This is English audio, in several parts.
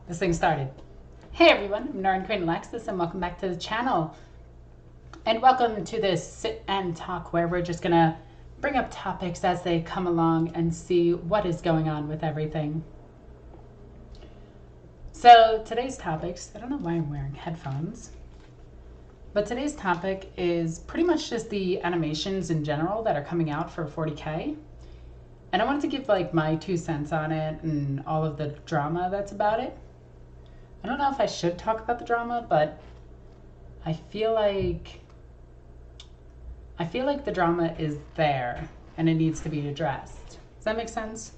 This thing started. Hey everyone, I'm NornQueenAlexis and welcome back to the channel. And welcome to this sit and talk where we're just gonna bring up topics as they come along and see what is going on with everything. So today's topics, I don't know why I'm wearing headphones, but today's topic is pretty much just the animations in general that are coming out for 40K. And I wanted to give like my 2 cents on it and all of the drama that's about it. I don't know if I should talk about the drama, but I feel like the drama is there and it needs to be addressed. Does that make sense?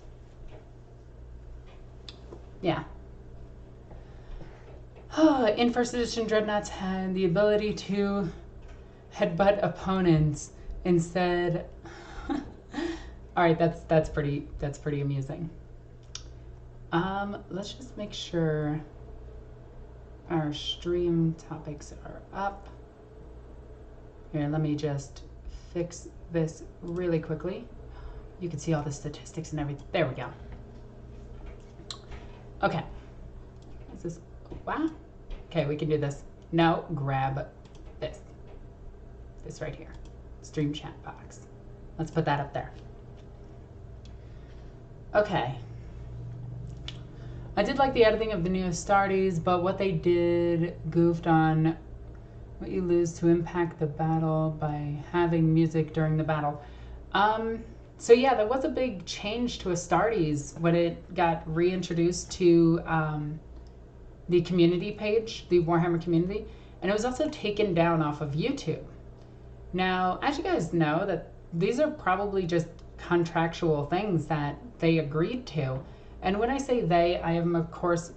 Yeah. In first edition, Dreadnoughts had the ability to headbutt opponents instead. All right, that's pretty amusing. Let's just make sure our stream topics are up. Here, let me just fix this really quickly. You can see all the statistics and everything. There we go. Okay. Is this, wow. Okay, we can do this. No, grab this. This right here. Stream chat box. Let's put that up there. Okay. I did like the editing of the new Astartes, but what they did goofed on what you lose to impact the battle by having music during the battle. So yeah, there was a big change to Astartes when it got reintroduced to the community page, the Warhammer community, and it was also taken down off of YouTube. Now, as you guys know, that these are probably just contractual things that they agreed to. And when I say they, I am of course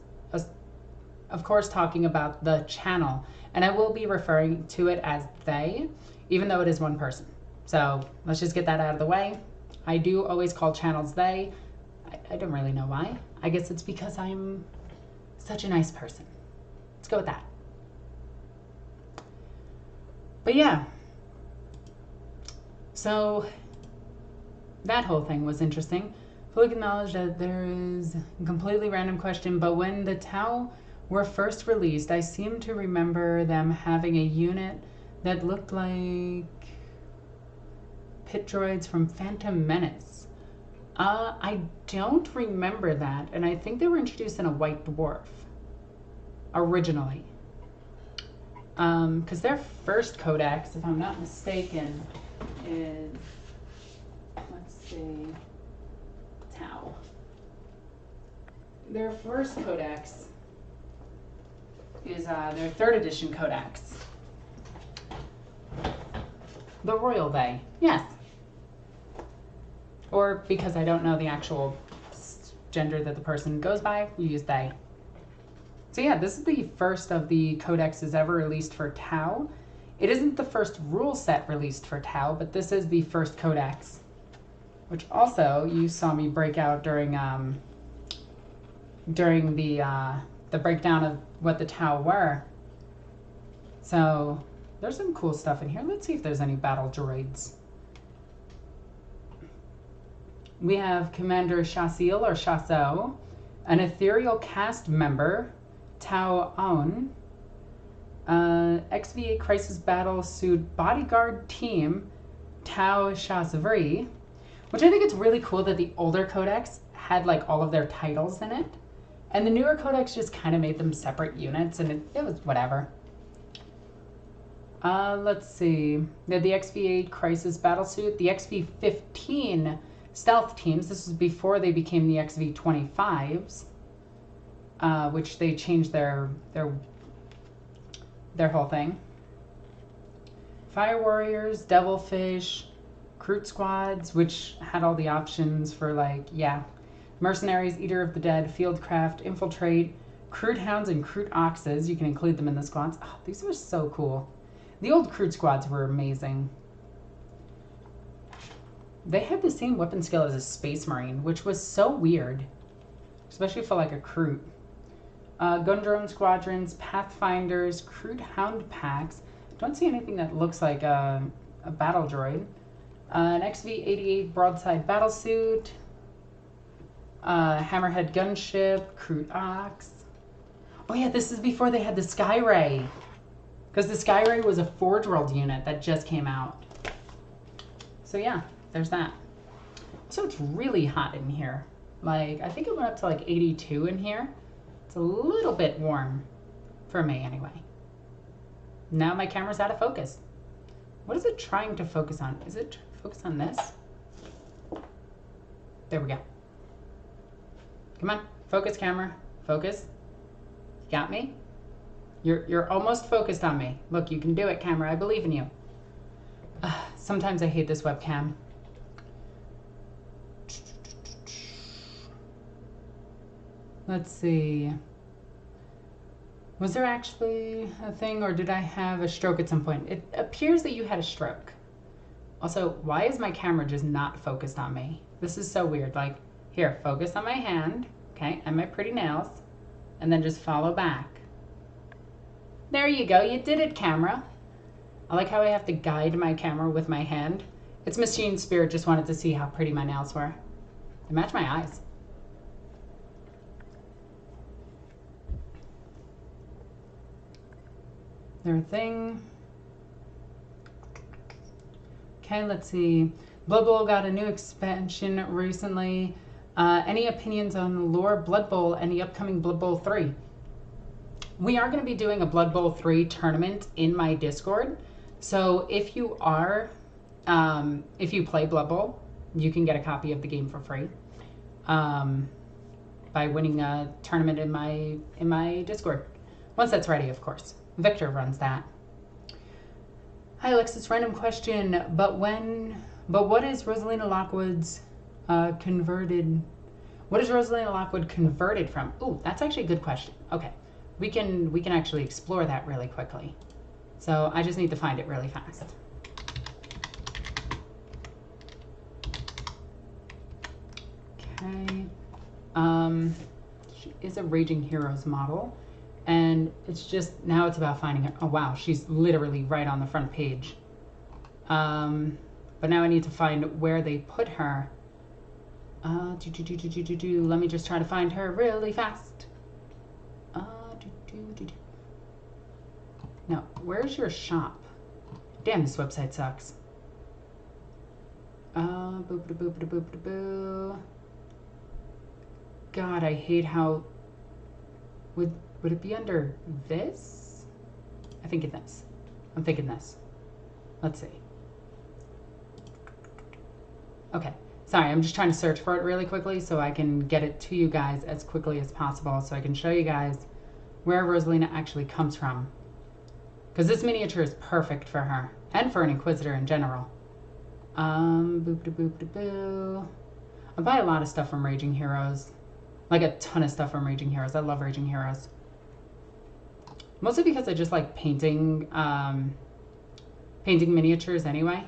talking about the channel, and I will be referring to it as they, even though it is one person. So let's just get that out of the way. I do always call channels they. I don't really know why. I guess it's because I'm such a nice person. Let's go with that. But yeah, so that whole thing was interesting. Fully acknowledge that there is a completely random question, but when the Tau were first released, I seem to remember them having a unit that looked like pit droids from Phantom Menace. I don't remember that, and I think they were introduced in a White Dwarf originally. Because their first codex, if I'm not mistaken, is, let's see, Tau. Their first codex is their 3rd edition codex. The Royal They, yes. Or because I don't know the actual gender that the person goes by, you use they. So yeah, this is the first of the codexes ever released for Tau. It isn't the first rule set released for Tau, but this is the first codex, which also you saw me break out during the breakdown of what the Tau were. So there's some cool stuff in here. Let's see if there's any battle droids. We have Commander Shasil or Chasso, an ethereal cast member, Tau Aun, XV8 Crisis Battle Suit Bodyguard Team, Tau Shasvri, which I think it's really cool that the older codex had like all of their titles in it. And the newer codex just kind of made them separate units, and it was whatever. Let's see. They had the XV8 Crisis Battlesuit, the XV15 Stealth Teams. This was before they became the XV25s, which they changed their whole thing. Fire Warriors, Devilfish, Kroot Squads, which had all the options for like, yeah, Mercenaries, Eater of the Dead, Fieldcraft, Infiltrate, Kroot Hounds, and Kroot Oxes. You can include them in the squads. Oh, these were so cool. The old Kroot Squads were amazing. They had the same weapon skill as a Space Marine, which was so weird, especially for like a Kroot. Gundrone Squadrons, Pathfinders, Kroot Hound Packs. Don't see anything that looks like a battle droid. An XV-88 Broadside Battlesuit, Hammerhead Gunship, Kroot Ox, Oh yeah, this is before they had the Sky Ray. Because the Sky Ray was a Forge World unit that just came out. So yeah, there's that. So it's really hot in here. Like, I think it went up to like 82 in here. It's a little bit warm for me anyway. Now my camera's out of focus. What is it trying to focus on? Is it trying to focus on this? There we go. Come on, focus camera, focus. You got me? You're almost focused on me. Look, you can do it, camera. I believe in you. Sometimes I hate this webcam. Let's see. Was there actually a thing, or did I have a stroke at some point? It appears that you had a stroke. Also, why is my camera just not focused on me? This is so weird. Like, here, focus on my hand, okay, and my pretty nails, and then just follow back. There you go. You did it, camera. I like how I have to guide my camera with my hand. It's Machine Spirit just wanted to see how pretty my nails were. They match my eyes. Their thing. Okay, let's see. Blood Bowl got a new expansion recently. Any opinions on lore Blood Bowl and the upcoming Blood Bowl 3? We are going to be doing a Blood Bowl 3 tournament in my Discord. So if you are, if you play Blood Bowl, you can get a copy of the game for free by winning a tournament in my Discord. Once that's ready, of course. Victor runs that. Hi Alexis, random question, but what is Rosalina Lockwood's converted? What is Rosalina Lockwood converted from? Ooh, that's actually a good question. Okay. We can actually explore that really quickly. So I just need to find it really fast. Okay. She is a Raging Heroes model. And it's just, now it's about finding her. Oh wow, she's literally right on the front page. But now I need to find where they put her. Let me just try to find her really fast. Now, where's your shop? Damn, this website sucks. God, I hate how... Would it be under this? I think in this. I'm thinking this. Let's see. Okay. Sorry, I'm just trying to search for it really quickly so I can get it to you guys as quickly as possible so I can show you guys where Rosalina actually comes from. Because this miniature is perfect for her. And for an Inquisitor in general. I buy a lot of stuff from Raging Heroes. Like a ton of stuff from Raging Heroes. I love Raging Heroes. Mostly because I just like painting, painting miniatures anyway.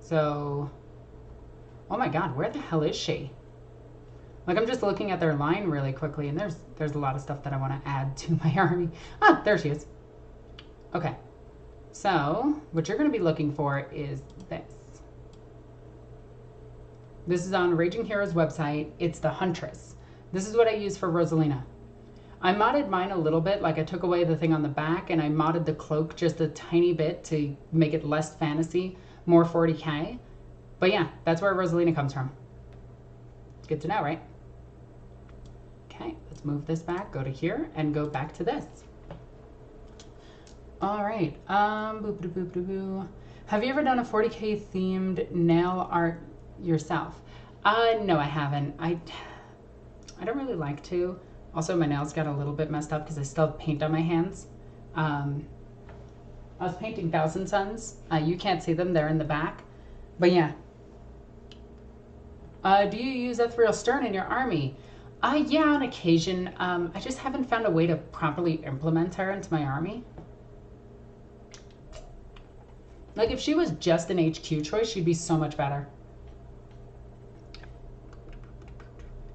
So, oh my god, where the hell is she? Like, I'm just looking at their line really quickly, and there's a lot of stuff that I want to add to my army. Ah, there she is. Okay. So, what you're going to be looking for is this. This is on Raging Heroes website. It's the Huntress. This is what I use for Rosalina. I modded mine a little bit, like I took away the thing on the back and I modded the cloak just a tiny bit to make it less fantasy, more 40k. But yeah, that's where Rosalina comes from. Good to know, right? Okay, let's move this back, go to here, and go back to this. All right, have you ever done a 40k themed nail art yourself? No, I haven't. I don't really like to. Also, my nails got a little bit messed up because I still have paint on my hands. I was painting Thousand Suns. You can't see them, they're in the back. But yeah. Do you use Ethereal Stern in your army? Yeah, on occasion. I just haven't found a way to properly implement her into my army. Like, if she was just an HQ choice, she'd be so much better.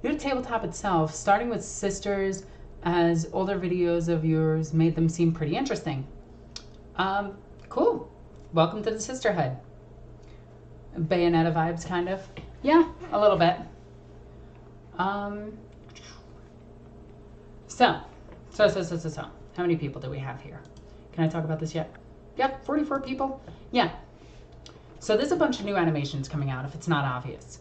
New to tabletop itself, starting with sisters, as older videos of yours made them seem pretty interesting. Cool. Welcome to the sisterhood. Bayonetta vibes, kind of. Yeah, a little bit. So. How many people do we have here? Can I talk about this yet? Yeah, 44 people. Yeah. So there's a bunch of new animations coming out, if it's not obvious.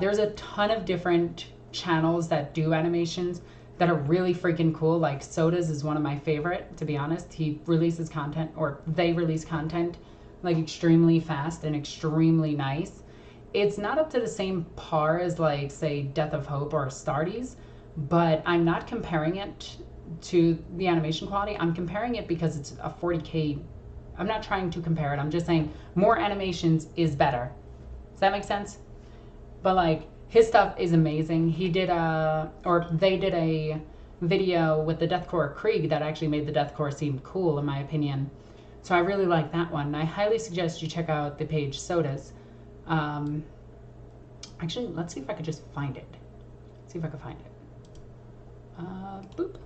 There's a ton of different channels that do animations that are really freaking cool. Like Soda's is one of my favorite, to be honest. He releases content, or they release content, like extremely fast and extremely nice. It's not up to the same par as, like, say, Death of Hope or Astartes, but I'm not comparing it to the animation quality. I'm comparing it because it's a 40K. I'm not trying to compare it. I'm just saying more animations is better. Does that make sense? But, like, his stuff is amazing. He did they did a video with the Deathcore Krieg that actually made the Deathcore seem cool, in my opinion. So I really like that one. I highly suggest you check out the page Soda's. Actually, let's see if I could just find it. See if I can find it. Boop.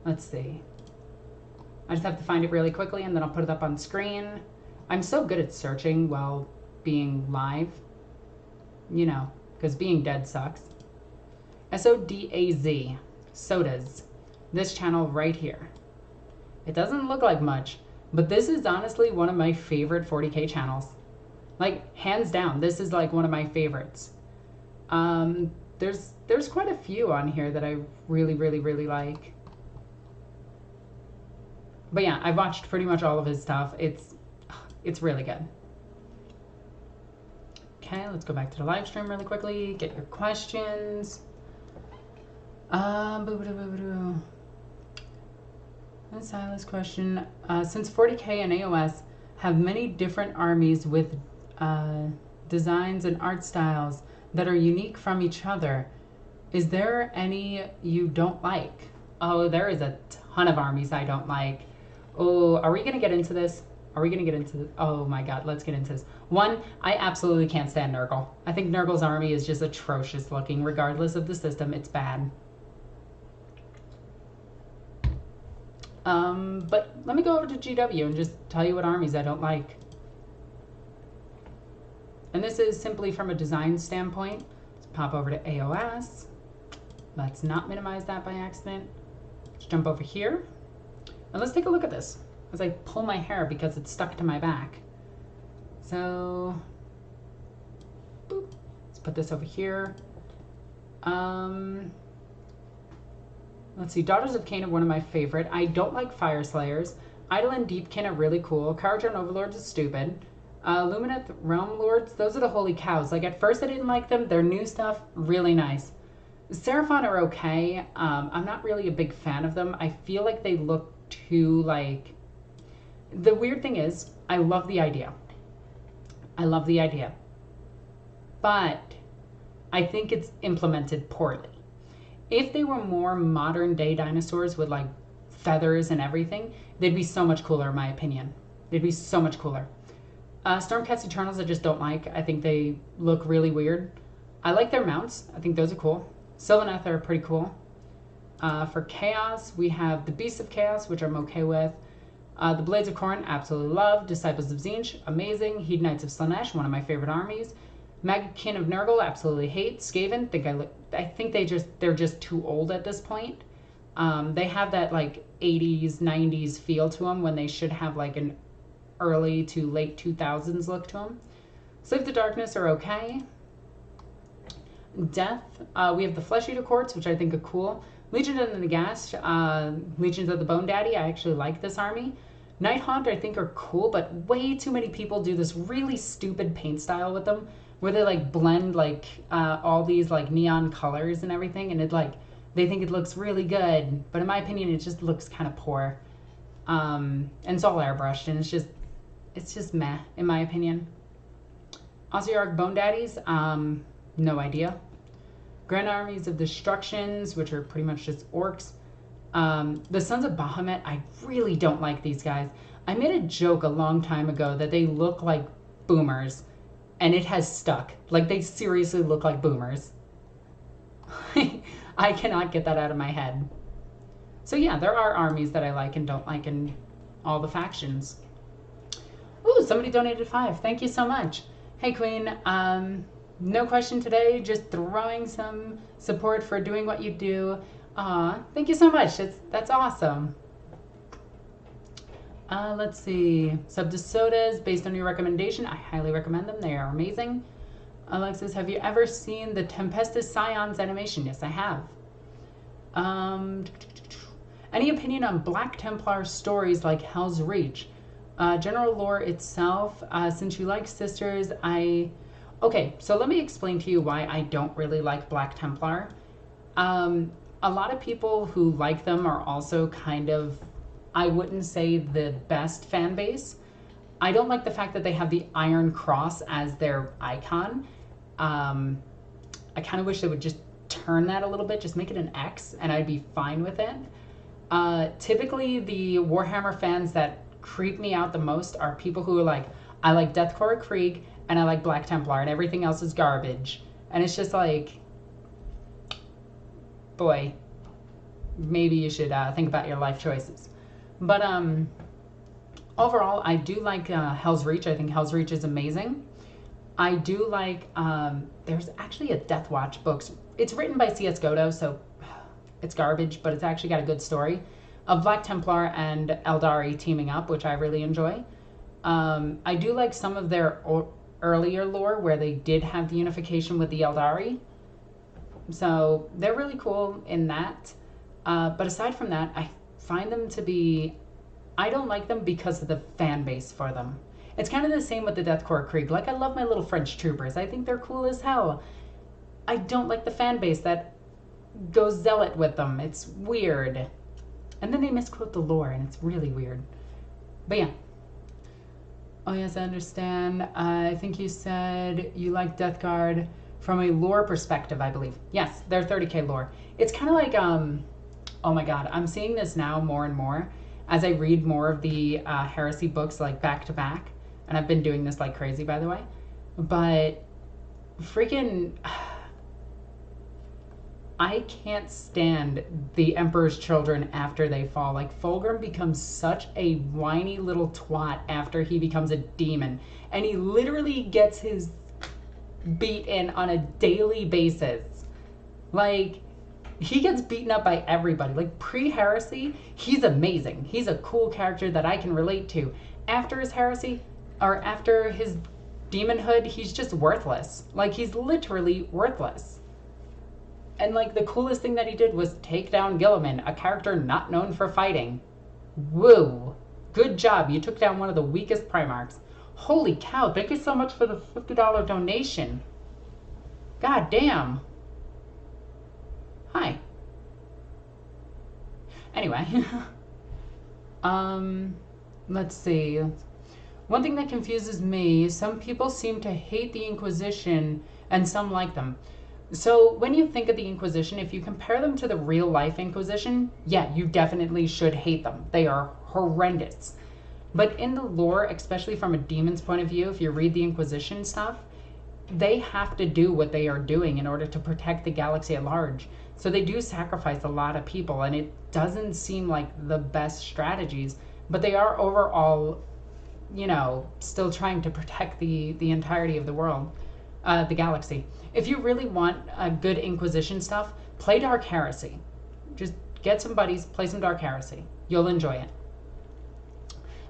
Let's see. I just have to find it really quickly and then I'll put it up on screen. I'm so good at searching while being live. You know, because being dead sucks. SODAZ. Soda's. This channel right here. It doesn't look like much, but this is honestly one of my favorite 40K channels. Like, hands down, this is like one of my favorites. There's quite a few on here that I really, really, really like. But yeah, I've watched pretty much all of his stuff. It's really good. Okay, let's go back to the live stream really quickly. Get your questions. Silas question. Since 40K and AOS have many different armies with designs and art styles that are unique from each other, is there any you don't like? Oh, there is a ton of armies I don't like. Oh, are we going to get into this? Are we going to get into this? Oh my god, let's get into this. One, I absolutely can't stand Nurgle. I think Nurgle's army is just atrocious looking. Regardless of the system, it's bad. But let me go over to GW and just tell you what armies I don't like. And this is simply from a design standpoint. Let's pop over to AOS. Let's not minimize that by accident. Let's jump over here. And let's take a look at this as I pull my hair because it's stuck to my back. So, boop. Let's put this over here. Let's see, Daughters of Cain are one of my favorite. I don't like Fire Slayers. Eidolon Deepkin are really cool. Kharadron Overlords is stupid. Lumineth Realm Lords, those are the holy cows. Like, at first I didn't like them. Their new stuff, really nice. Seraphon are okay. I'm not really a big fan of them. I feel like they look too, like... The weird thing is, I love the idea. I love the idea. But I think it's implemented poorly. If they were more modern day dinosaurs with, like, feathers and everything, they'd be so much cooler, in my opinion. They'd be so much cooler. Stormcast Eternals I just don't like. I think they look really weird. I like their mounts. I think those are cool. Sylvaneth are pretty cool. For Chaos, we have the Beasts of Chaos, which I'm okay with. The Blades of Khorne, absolutely love. Disciples of Tzeentch, amazing. Heed Knights of Slaanesh, one of my favorite armies. Magickin of Nurgle, absolutely hate. Skaven, I think they're just too old at this point. They have that, like, 80s, 90s feel to them when they should have, like, an early to late 2000s look to them. Slave to Darkness are okay. Death, we have the Flesh Eater Courts, which I think are cool. Legion of the Nagash, Legions of the Bone Daddy, I actually like this army. Nighthaunt I think are cool, but way too many people do this really stupid paint style with them, where they, like, blend, like, all these, like, neon colors and everything, and it, like, they think it looks really good, but in my opinion, it just looks kind of poor. And it's all airbrushed, and it's just meh, in my opinion. Ossiarch Bone Daddies, no idea. Grand Armies of Destructions, which are pretty much just orcs. The Sons of Bahamut, I really don't like these guys. I made a joke a long time ago that they look like boomers, and it has stuck. Like, they seriously look like boomers. I cannot get that out of my head. So yeah, there are armies that I like and don't like in all the factions. Ooh, somebody donated 5. Thank you so much. Hey, Queen. No question today, just throwing some support for doing what you do. Thank you so much. That's awesome. Let's see. Sub to sodas, based on your recommendation. I highly recommend them. They are amazing. Alexis, have you ever seen the Tempestus Scions animation? Yes, I have. Any opinion on Black Templar stories like Hell's Reach? General lore itself, since you like sisters, Okay, so let me explain to you why I don't really like Black Templar. A lot of people who like them are also kind of, I wouldn't say the best fan base. I don't like the fact that they have the Iron Cross as their icon. I kind of wish they would just turn that a little bit, just make it an X, and I'd be fine with it. Typically, the Warhammer fans that creep me out the most are people who are like, I like Deathcore Krieg, and I like Black Templar, and everything else is garbage. And it's just like, boy, maybe you should think about your life choices. But overall, I do like Hell's Reach. I think Hell's Reach is amazing. I do like, there's actually a Deathwatch book. It's written by C.S. Godot, so it's garbage, but it's actually got a good story of Black Templar and Eldari teaming up, which I really enjoy. I do like some of their earlier lore where they did have the unification with the Eldari. So they're really cool in that. But aside from that, I find them to be, I don't like them because of the fan base for them. It's kind of the same with the Deathcore Krieg. Like, I love my little French troopers. I think they're cool as hell. I don't like the fan base that goes zealot with them. It's weird. And then they misquote the lore, and it's really weird. But yeah. Oh yes, I understand. I think you said you like Death Guard from a lore perspective, I believe. Yes, they're 30k lore. It's kind of like, oh my god, I'm seeing this now more and more as I read more of the heresy books like back to back. And I've been doing this like crazy, by the way. But freaking, I can't stand the Emperor's Children after they fall. Like, Fulgrim becomes such a whiny little twat after he becomes a demon. And he literally gets his beat in on a daily basis. Like, he gets beaten up by everybody. Like, pre-heresy, he's amazing. He's a cool character that I can relate to. After his heresy, or after his demonhood, he's just worthless. Like, he's literally worthless. And, like, the coolest thing that he did was take down Guilliman, a character not known for fighting. Woo! Good job. You took down one of the weakest Primarchs. Holy cow, thank you so much for the $50 donation. God damn. Hi. Anyway. Let's see. One thing that confuses me, some people seem to hate the Inquisition and some like them. So when you think of the Inquisition, if you compare them to the real life Inquisition, yeah, you definitely should hate them. They are horrendous. But in the lore, especially from a demon's point of view, if you read the Inquisition stuff, they have to do what they are doing in order to protect the galaxy at large. So they do sacrifice a lot of people, and it doesn't seem like the best strategies, but they are overall, you know, still trying to protect the entirety of the world, the galaxy. If you really want a good Inquisition stuff, play Dark Heresy. Just get some buddies, play some Dark Heresy. You'll enjoy it.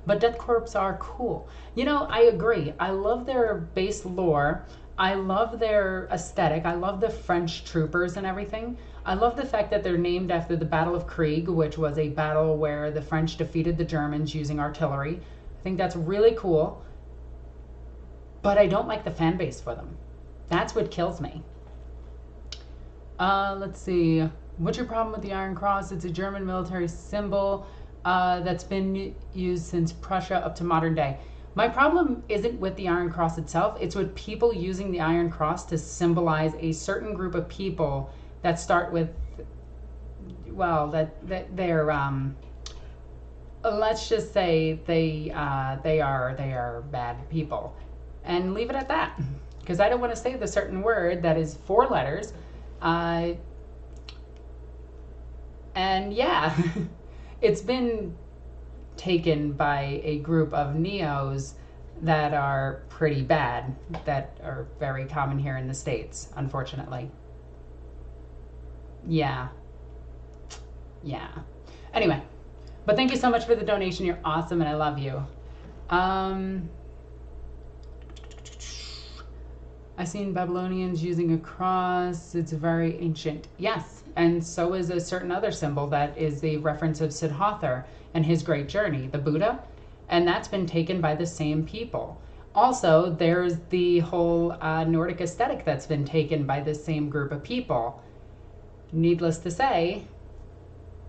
But Death Corps are cool. You know, I agree. I love their base lore. I love their aesthetic. I love the French troopers and everything. I love the fact that they're named after the Battle of Krieg, which was a battle where the French defeated the Germans using artillery. I think that's really cool. But I don't like the fan base for them. That's what kills me. Let's see. What's your problem with the Iron Cross? It's a German military symbol that's been used since Prussia up to modern day. My problem isn't with the Iron Cross itself. It's with people using the Iron Cross to symbolize a certain group of people that start with, well, that they're, let's just say they are bad people. And leave it at that. Because I don't want to say the certain word that is 4 letters. And yeah, it's been taken by a group of Neos that are pretty bad, that are very common here in the States, unfortunately. Yeah. Yeah. Anyway, but thank you so much for the donation. You're awesome and I love you. I've seen Babylonians using a cross. It's very ancient. Yes, and so is a certain other symbol that is the reference of Siddhartha and his great journey, the Buddha, and that's been taken by the same people. Also, there's the whole Nordic aesthetic that's been taken by the same group of people. Needless to say,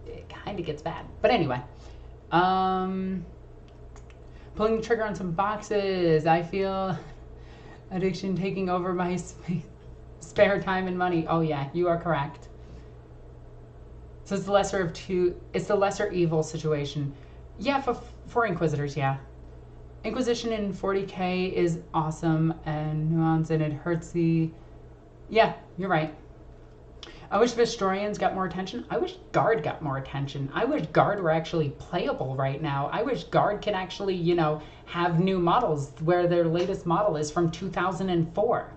it kind of gets bad. But anyway, pulling the trigger on some boxes. I feel addiction taking over my spare time and money. Oh yeah, you are correct. So it's the lesser of two. It's the lesser evil situation. Yeah, for Inquisitors, yeah. Inquisition in 40K is awesome and nuanced, and it hurts the... Yeah, you're right. I wish Historians got more attention. I wish Guard got more attention. I wish Guard were actually playable right now. I wish Guard can actually, you know, have new models where their latest model is from 2004.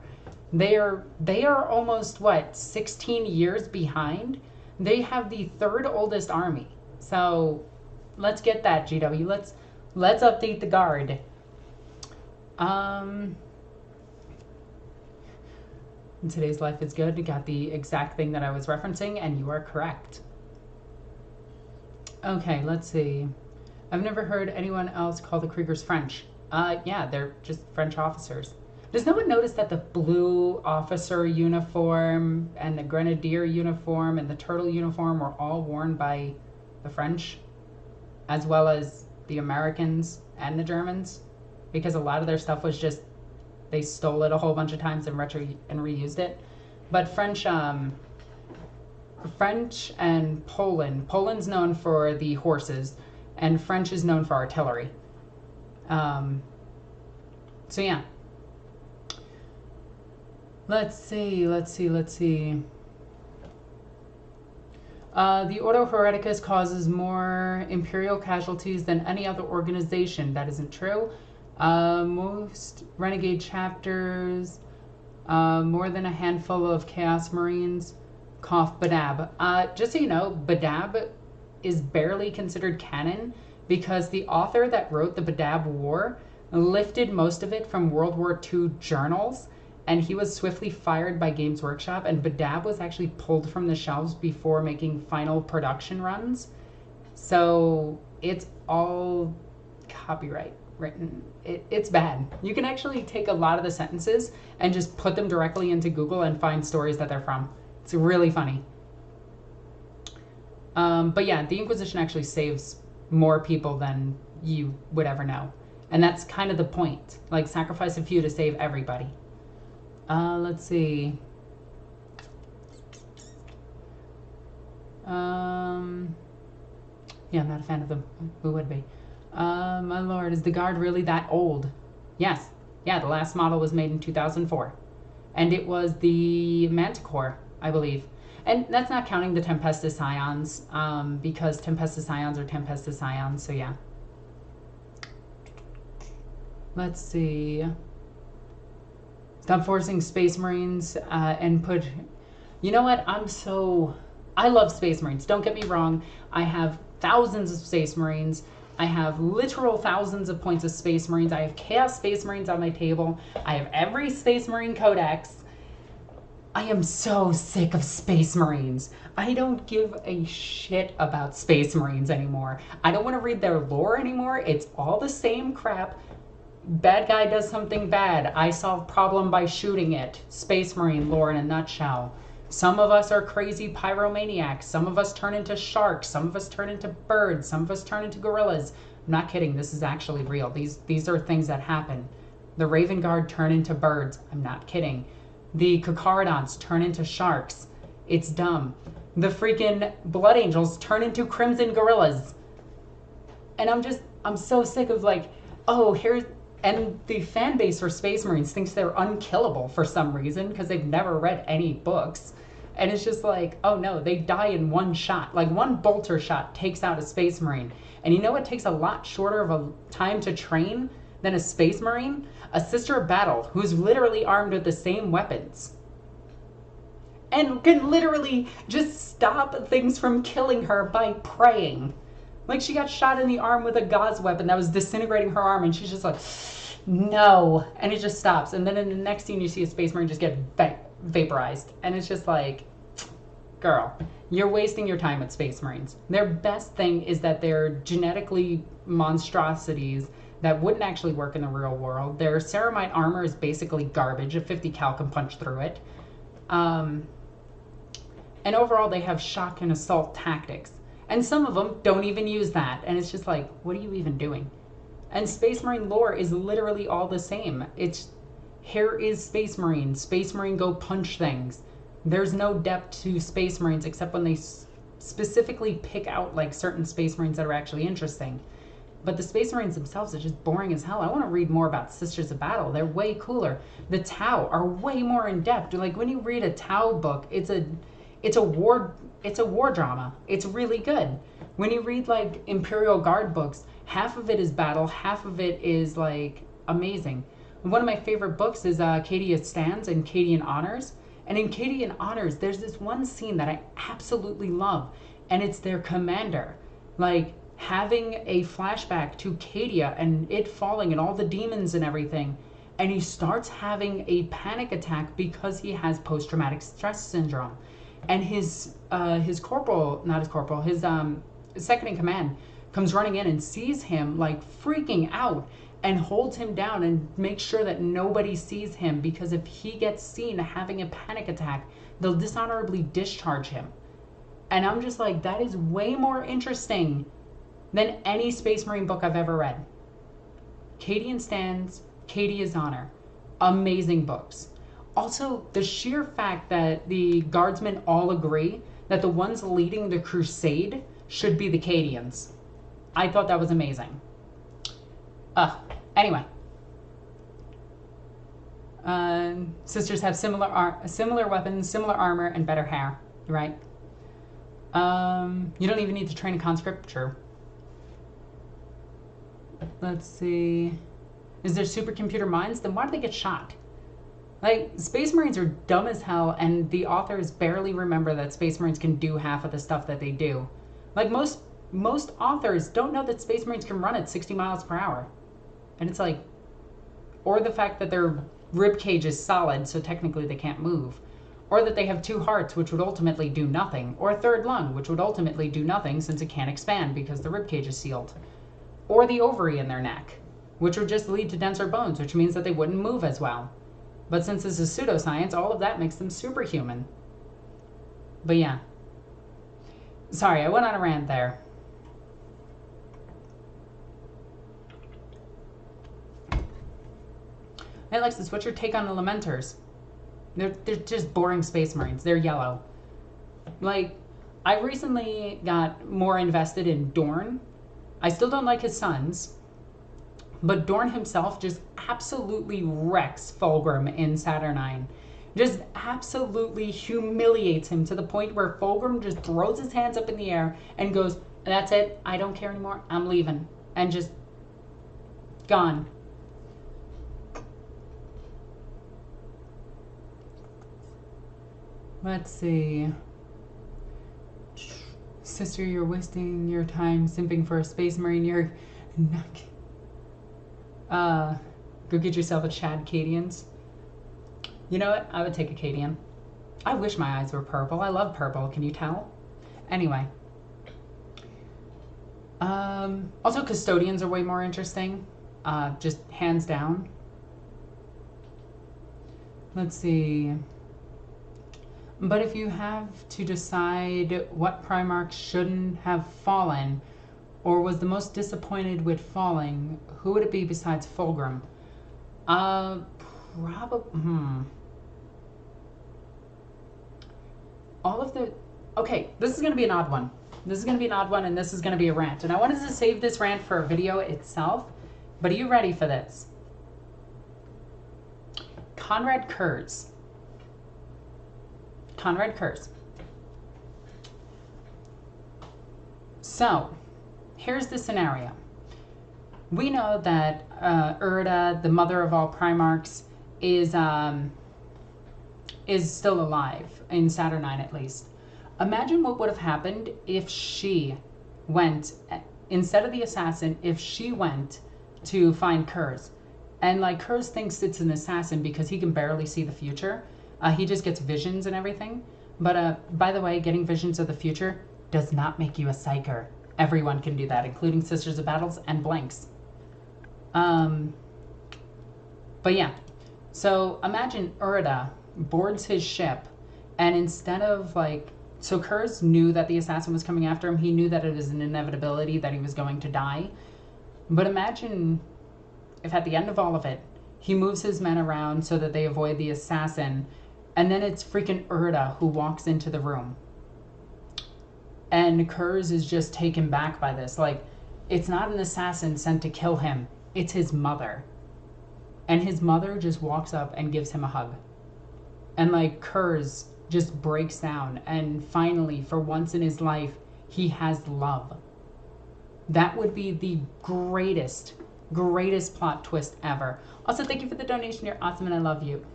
They are almost, what, 16 years behind? They have the third oldest army. So let's get that, GW. Let's update the Guard. In today's life is good. You got the exact thing that I was referencing, and you are correct. Okay, let's see. I've never heard anyone else call the Kriegers French. Yeah, they're just French officers. Does no one notice that the blue officer uniform and the grenadier uniform and the turtle uniform were all worn by the French, as well as the Americans and the Germans? Because a lot of their stuff was just, they stole it a whole bunch of times and reused it. But French and Poland. Poland's known for the horses, and French is known for artillery. So yeah. Let's see. The Ordo Hereticus causes more Imperial casualties than any other organization. That isn't true. Most Renegade chapters, more than a handful of Chaos Marines. Cough, Badab. Just so you know, Badab is barely considered canon because the author that wrote the Badab War lifted most of it from World War II journals, and he was swiftly fired by Games Workshop, and Badab was actually pulled from the shelves before making final production runs. So it's all copyright written. It's bad. You can actually take a lot of the sentences and just put them directly into Google and find stories that they're from. It's really funny. But yeah, the Inquisition actually saves more people than you would ever know. And that's kind of the point. Like, sacrifice a few to save everybody. Let's see. Yeah, I'm not a fan of them. Who would be? My lord, is the Guard really that old? Yes. Yeah, the last model was made in 2004. And it was the Manticore, I believe. And that's not counting the Tempestus Scions, because Tempestus Scions are Tempestus Scions, so yeah. Let's see. Stop forcing Space Marines and put... You know what? I love Space Marines. Don't get me wrong. I have thousands of Space Marines. I have literal thousands of points of Space Marines. I have Chaos Space Marines on my table. I have every Space Marine codex. I am so sick of Space Marines. I don't give a shit about Space Marines anymore. I don't want to read their lore anymore. It's all the same crap. Bad guy does something bad. I solve problem by shooting it. Space Marine lore in a nutshell. Some of us are crazy pyromaniacs. Some of us turn into sharks. Some of us turn into birds. Some of us turn into gorillas. I'm not kidding. This is actually real. These are things that happen. The Raven Guard turn into birds. I'm not kidding. The Kokaridons turn into sharks. It's dumb. The freaking Blood Angels turn into crimson gorillas. And I'm so sick of like, oh, here's... And the fan base for Space Marines thinks they're unkillable for some reason because they've never read any books. And it's just like, oh no, they die in one shot. Like one bolter shot takes out a Space Marine. And you know what takes a lot shorter of a time to train than a Space Marine, a Sister of Battle, who's literally armed with the same weapons and can literally just stop things from killing her by praying. Like, she got shot in the arm with a gauze weapon that was disintegrating her arm, and she's just like, no, and it just stops. And then in the next scene, you see a Space Marine just get vaporized, and it's just like, girl, you're wasting your time with Space Marines. Their best thing is that they're genetically monstrosities that wouldn't actually work in the real world. Their ceramite armor is basically garbage. A 50 cal can punch through it. And overall, they have shock and assault tactics. And some of them don't even use that. And it's just like, what are you even doing? And Space Marine lore is literally all the same. It's, here is Space Marine. Space Marine go punch things. There's no depth to Space Marines except when they specifically pick out like certain Space Marines that are actually interesting. But the Space Marines themselves are just boring as hell. I want to read more about Sisters of Battle. They're way cooler. The Tau are way more in depth. Like, when you read a Tau book, it's a war drama. It's really good. When you read like Imperial Guard books, half of it is battle, half of it is like amazing. One of my favorite books is Cadia Stands and Cadian Honors. And in Cadian Honors, there's this one scene that I absolutely love, and it's their commander, like, having a flashback to Cadia and it falling and all the demons and everything, and he starts having a panic attack because he has post-traumatic stress syndrome. And his corporal, not his corporal, his second in command comes running in and sees him like freaking out and holds him down and makes sure that nobody sees him, because if he gets seen having a panic attack, they'll dishonorably discharge him. And I'm just like, that is way more interesting than any Space Marine book I've ever read. Cadian Stands, Cadia's Honor, amazing books. Also, the sheer fact that the guardsmen all agree that the ones leading the crusade should be the Cadians. I thought that was amazing. Anyway. Sisters have similar weapons, similar armor, and better hair, right? You don't even need to train a conscript, true. Let's see. Is there supercomputer minds? Then why do they get shot? Like, Space Marines are dumb as hell, and the authors barely remember that Space Marines can do half of the stuff that they do. Like, most authors don't know that Space Marines can run at 60 miles per hour. And it's like, or the fact that their rib cage is solid, so technically they can't move. Or that they have 2 hearts, which would ultimately do nothing. Or a 3rd lung, which would ultimately do nothing since it can't expand because the rib cage is sealed. Or the ovary in their neck, which would just lead to denser bones, which means that they wouldn't move as well. But since this is pseudoscience, all of that makes them superhuman. But yeah. Sorry, I went on a rant there. Hey Alexis, what's your take on the Lamenters? They're just boring Space Marines. They're yellow. Like, I recently got more invested in Dorn. I still don't like his sons. But Dorn himself just absolutely wrecks Fulgrim in Saturnine. Just absolutely humiliates him to the point where Fulgrim just throws his hands up in the air and goes, that's it, I don't care anymore, I'm leaving. And just gone. Let's see. Sister, you're wasting your time simping for a Space Marine. You're not... go get yourself a Chad Cadians. You know what? I would take a Cadian. I wish my eyes were purple. I love purple. Can you tell? Anyway. Also, Custodians are way more interesting. Just hands down. Let's see. But if you have to decide what Primarch shouldn't have fallen, or was the most disappointed with falling, who would it be besides Fulgrim? Probably, all of the... Okay, this is going to be an odd one. This is going to be an odd one, and this is going to be a rant. And I wanted to save this rant for a video itself, but are you ready for this? Konrad Kurz. Konrad Kurz. So, here's the scenario. we know that Urda, the mother of all Primarchs, is still alive, in Saturnine at least. Imagine what would have happened if she went, instead of the assassin, if she went to find Kurz. And like Kurz thinks it's an assassin because he can barely see the future. He just gets visions and everything. But by the way, getting visions of the future does not make you a psyker. Everyone can do that, including Sisters of Battles and blanks. But yeah, so imagine Urda boards his ship, and instead of like, so Kurz knew that the assassin was coming after him. He knew that it was an inevitability that he was going to die. But imagine if at the end of all of it, he moves his men around so that they avoid the assassin, and then it's freaking Urda who walks into the room. And Kurz is just taken back by this. Like, it's not an assassin sent to kill him. It's his mother. And his mother just walks up and gives him a hug. And like Kurz just breaks down. And finally, for once in his life, he has love. That would be the greatest plot twist ever. Also, thank you for the donation. You're awesome and I love you.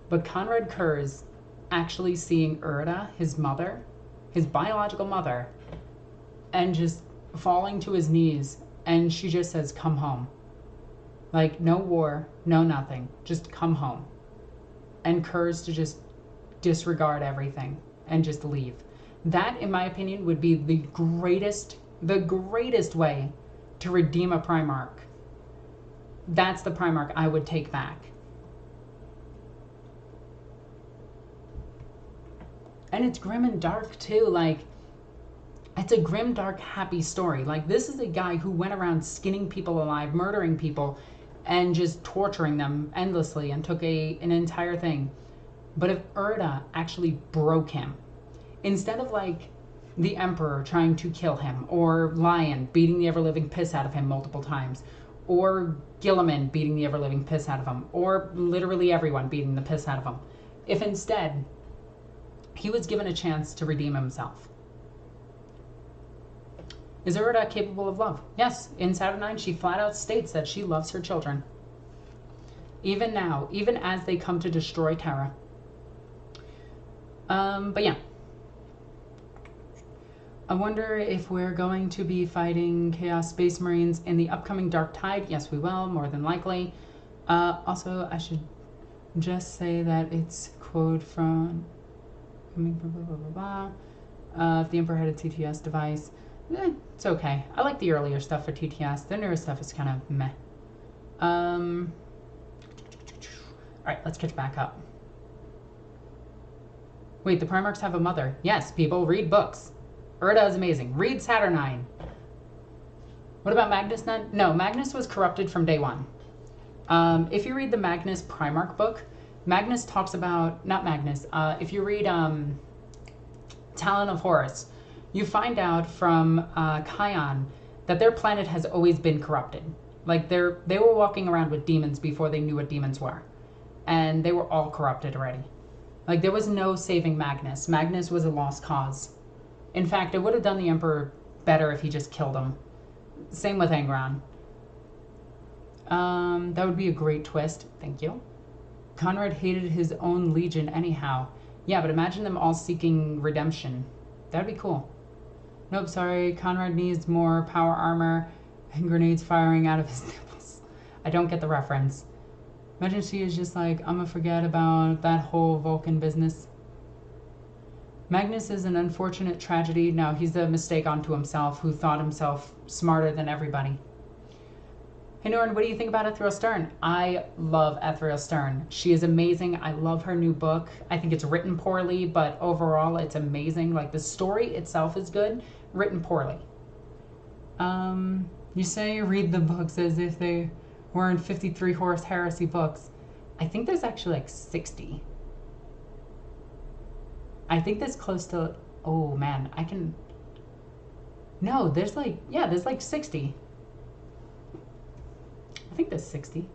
But Conrad Kurz actually seeing Urda, his mother, his biological mother, and just falling to his knees, and she just says, come home. Like, no war, no nothing, just come home. And Kurz to just disregard everything and just leave. That, in my opinion, would be the greatest way to redeem a Primarch. That's the Primarch I would take back. And it's grim and dark too. Like, it's a grim, dark, happy story. Like, this is a guy who went around skinning people alive, murdering people, and just torturing them endlessly, and took an entire thing. But if Urda actually broke him, instead of like the Emperor trying to kill him, or Lion beating the ever-living piss out of him multiple times, or Gilliman beating the ever-living piss out of him, or literally everyone beating the piss out of him, if instead he was given a chance to redeem himself. Is Urda capable of love? Yes, in Saturnine she flat out states that she loves her children. Even now, even as they come to destroy Terra. But yeah. I wonder if we're going to be fighting Chaos Space Marines in the upcoming Dark Tide. Yes, we will, more than likely. Also, I should just say that it's quote from blah, blah, blah, blah. If the Emperor had a TTS device, it's okay. I like the earlier stuff for TTS. The newer stuff is kind of meh. Alright, let's catch back up. Wait, the Primarchs have a mother. Yes, people, read books. Urda is amazing. Read Saturnine. What about Magnus then? No, Magnus was corrupted from day one. If you read the Magnus Primarch book, Magnus talks about, not Magnus, if you read Talon of Horus, you find out from Kion that their planet has always been corrupted. Like, they were walking around with demons before they knew what demons were. And they were all corrupted already. Like, there was no saving Magnus. Magnus was a lost cause. In fact, it would have done the Emperor better if he just killed him. Same with Angron. That would be a great twist. Thank you. Conrad hated his own legion anyhow. Yeah, but imagine them all seeking redemption. That'd be cool. Nope, sorry. Conrad needs more power armor and grenades firing out of his nipples. I don't get the reference. Imagine she is just like, I'm gonna forget about that whole Vulcan business. Magnus is an unfortunate tragedy. No, he's a mistake unto himself who thought himself smarter than everybody. Hey Norn, what do you think about Ethriel Stern? I love Ethriel Stern. She is amazing. I love her new book. I think it's written poorly, but overall it's amazing. Like, the story itself is good, written poorly. You say you read the books as if they weren't 53 Horus Heresy books. I think there's actually like 60. I think that's close to, oh man, I can, no, there's like, yeah, there's like 60. I think there's 60.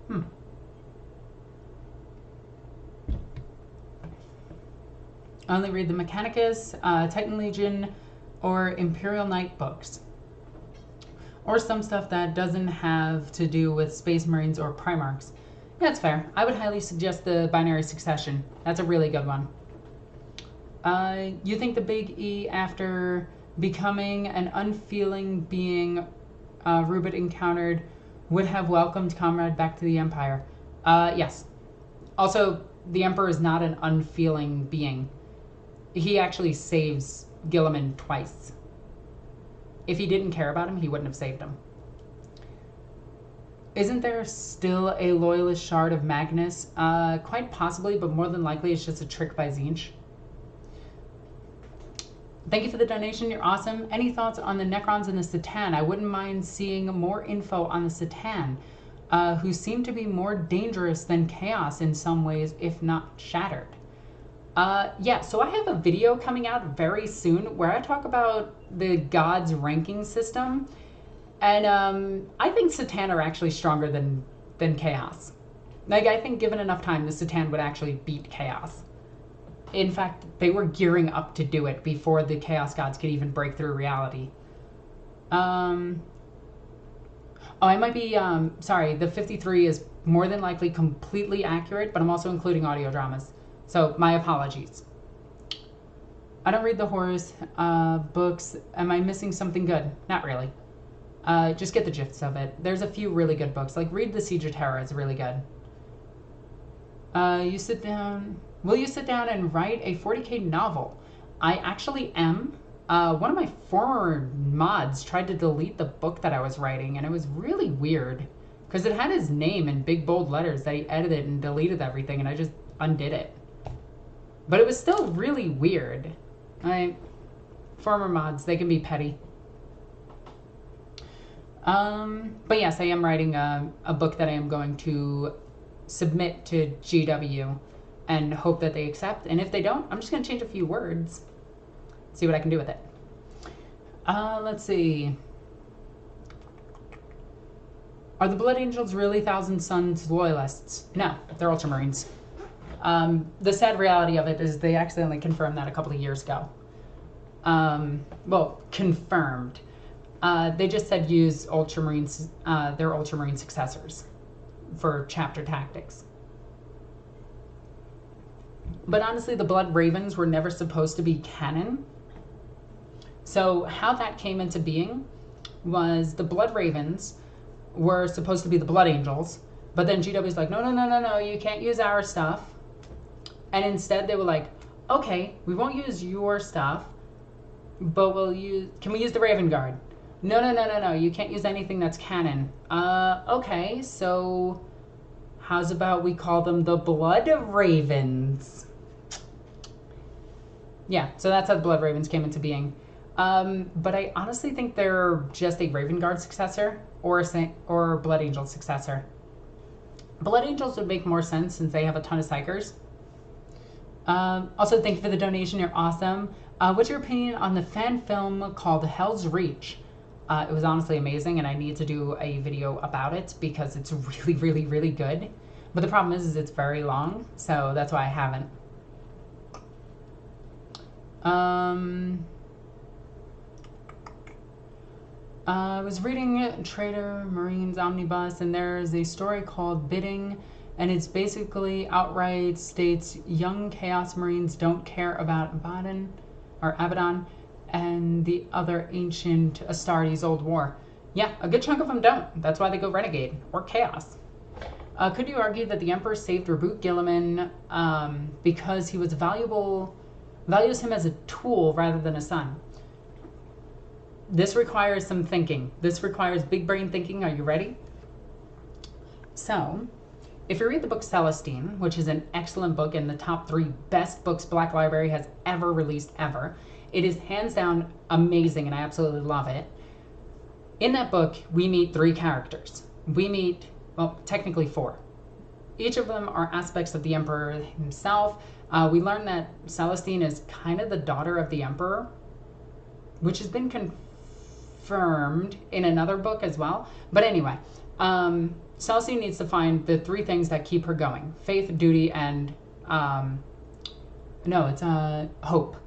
I only read the Mechanicus, Titan Legion, or Imperial Knight books. or some stuff that doesn't have to do with Space Marines or Primarchs. That's fair. I would highly suggest the Binary Succession. That's a really good one. You think the Big E, after becoming an unfeeling being Rubit encountered, would have welcomed Comrade back to the Empire? Yes. Also, the Emperor is not an unfeeling being. He actually saves Guilliman twice. If he didn't care about him, he wouldn't have saved him. Isn't there still a Loyalist shard of Magnus? Quite possibly, but more than likely it's just a trick by Tzeentch. Thank you for the donation. You're awesome. Any thoughts on the Necrons and the Satan? I wouldn't mind seeing more info on the Satan, who seem to be more dangerous than Chaos in some ways, if not Shattered. Yeah, so I have a video coming out very soon where I talk about the gods ranking system. And I think Satan are actually stronger than Chaos. Like, I think given enough time, the Satan would actually beat Chaos. In fact, they were gearing up to do it before the Chaos Gods could even break through reality. Oh, I might be, sorry, the 53 is more than likely completely accurate, but I'm also including audio dramas. So, my apologies. I don't read the Horus books. Am I missing something good? Not really. Just get the gist of it. There's a few really good books. Like, read The Siege of Terra. It's really good. You sit down... Will you sit down and write a 40k novel? I actually am. One of my former mods tried to delete the book that I was writing, and it was really weird. Because it had his name in big, bold letters that he edited and deleted everything, and I just undid it. But it was still really weird. Former mods, they can be petty. But yes, I am writing a book that I am going to submit to GW and hope that they accept. And if they don't, I'm just going to change a few words. See what I can do with it. Let's see. Are the Blood Angels really Thousand Sons loyalists? No, they're Ultramarines. The sad reality of it is they accidentally confirmed that a couple of years ago. Well, confirmed. They just said use Ultramarines, their Ultramarine successors for chapter tactics. But honestly, the Blood Ravens were never supposed to be canon. So how that came into being was the Blood Ravens were supposed to be the Blood Angels, but then GW's like, no, you can't use our stuff. And instead they were like, okay, we won't use your stuff, but can we use the Raven Guard? No, you can't use anything that's canon. Okay, so how's about we call them the Blood Ravens? Yeah, so that's how the Blood Ravens came into being. But I honestly think they're just a Raven Guard successor or Blood Angel successor. Blood Angels would make more sense since they have a ton of psychers. Also, thank you for the donation. You're awesome. What's your opinion on the fan film called Hell's Reach? It was honestly amazing, and I need to do a video about it because it's really, really, really good. But the problem is it's very long, so that's why I haven't. I was reading Trader Marines Omnibus, and there's a story called Bidding, and it's basically outright states young Chaos Marines don't care about Abaddon and the other ancient Astartes old war. Yeah, a good chunk of them don't. That's why they go Renegade or Chaos. Could you argue that the Emperor saved Reboot Guilliman because he was values him as a tool rather than a son? This requires some thinking. This requires big brain thinking. Are you ready? So, if you read the book Celestine, which is an excellent book and the top 3 best books Black Library has ever released ever, it is hands down amazing and I absolutely love it. In that book, we meet 3 characters. We meet, well, technically 4. Each of them are aspects of the Emperor himself. We learn that Celestine is kind of the daughter of the Emperor, which has been confirmed in another book as well. But anyway, Celestine needs to find the 3 things that keep her going. Faith, duty, and, hope.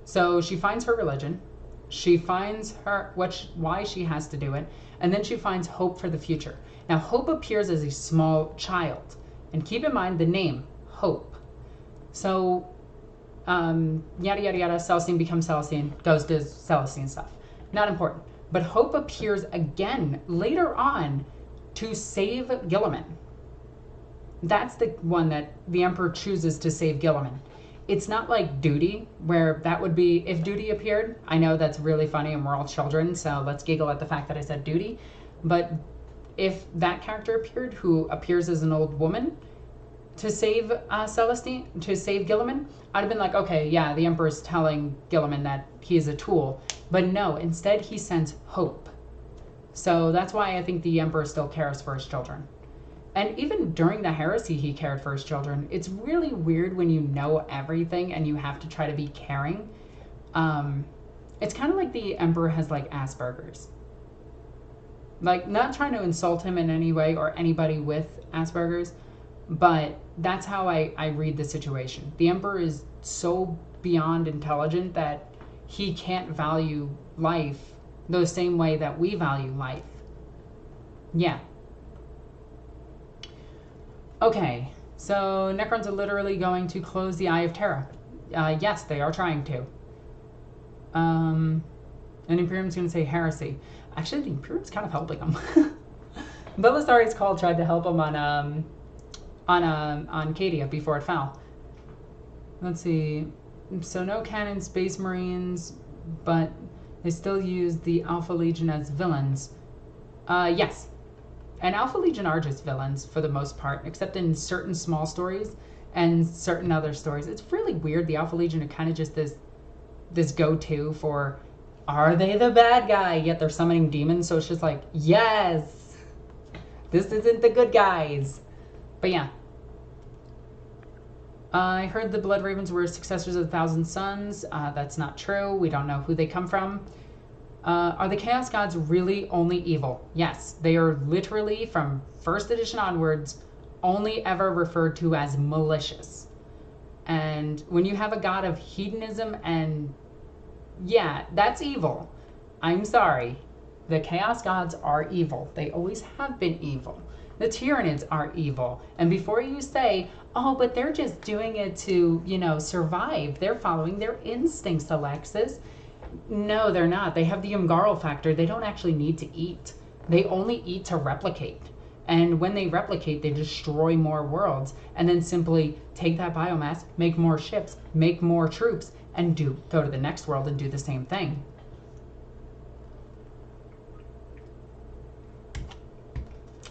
So she finds her religion. She finds why she has to do it, and then she finds hope for the future. Now, Hope appears as a small child, and keep in mind the name, Hope. So, yada yada yada, Celestine becomes Celestine, goes to Celestine stuff. Not important. But Hope appears again later on to save Guilliman. That's the one that the Emperor chooses to save Guilliman. It's not like Duty, where that would be, if Duty appeared, I know that's really funny and we're all children, so let's giggle at the fact that I said Duty. But if that character appeared, who appears as an old woman, to save Celestine, to save Guilliman, I'd have been like, okay, yeah, the Emperor's telling Guilliman that he is a tool. But no, instead he sends Hope. So that's why I think the Emperor still cares for his children. And even during the heresy, he cared for his children. It's really weird when you know everything and you have to try to be caring. It's kind of like the Emperor has like Asperger's. Like, not trying to insult him in any way or anybody with Asperger's, but that's how I read the situation. The Emperor is so beyond intelligent that he can't value life the same way that we value life. Yeah. Okay, so Necrons are literally going to close the Eye of Terror. Yes, they are trying to. And Imperium's going to say heresy. Actually, the Imperium's kind of helping them. Belisarius Call tried to help him on Cadia before it fell. Let's see. So no canon Space Marines, but they still use the Alpha Legion as villains. Yes. And Alpha Legion are just villains for the most part, except in certain small stories and certain other stories. It's really weird. The Alpha Legion are kind of just this go-to for, are they the bad guy? Yet they're summoning demons, so it's just like, yes, this isn't the good guys. But yeah. I heard the Blood Ravens were successors of the Thousand Sons. That's not true. We don't know who they come from. Are the Chaos Gods really only evil? Yes, they are literally, from 1st edition onwards, only ever referred to as malicious. And when you have a god of hedonism and, yeah, that's evil. I'm sorry. The Chaos Gods are evil. They always have been evil. The Tyranids are evil. And before you say, oh, but they're just doing it to, you know, survive, they're following their instincts, Alexis. No, they're not. They have the Umgarl factor. They don't actually need to eat. They only eat to replicate. And when they replicate, they destroy more worlds and then simply take that biomass, make more ships, make more troops, and go to the next world and do the same thing.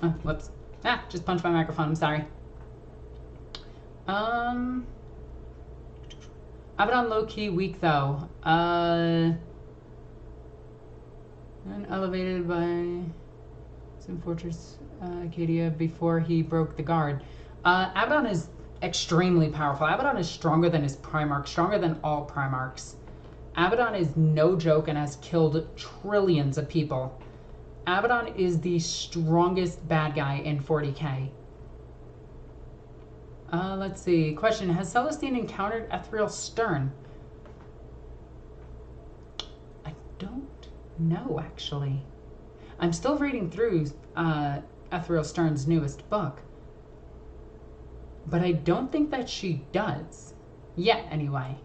Oh, whoops. Just punched my microphone. I'm sorry. Abaddon low-key weak, though. And elevated by some Fortress Acadia before he broke the guard. Abaddon is extremely powerful. Abaddon is stronger than his Primarch, stronger than all Primarchs. Abaddon is no joke and has killed trillions of people. Abaddon is the strongest bad guy in 40k. Let's see. Question. Has Celestine encountered Ethereal Stern? I don't know, actually. I'm still reading through Ethereal Stern's newest book. But I don't think that she does. Yet, anyway.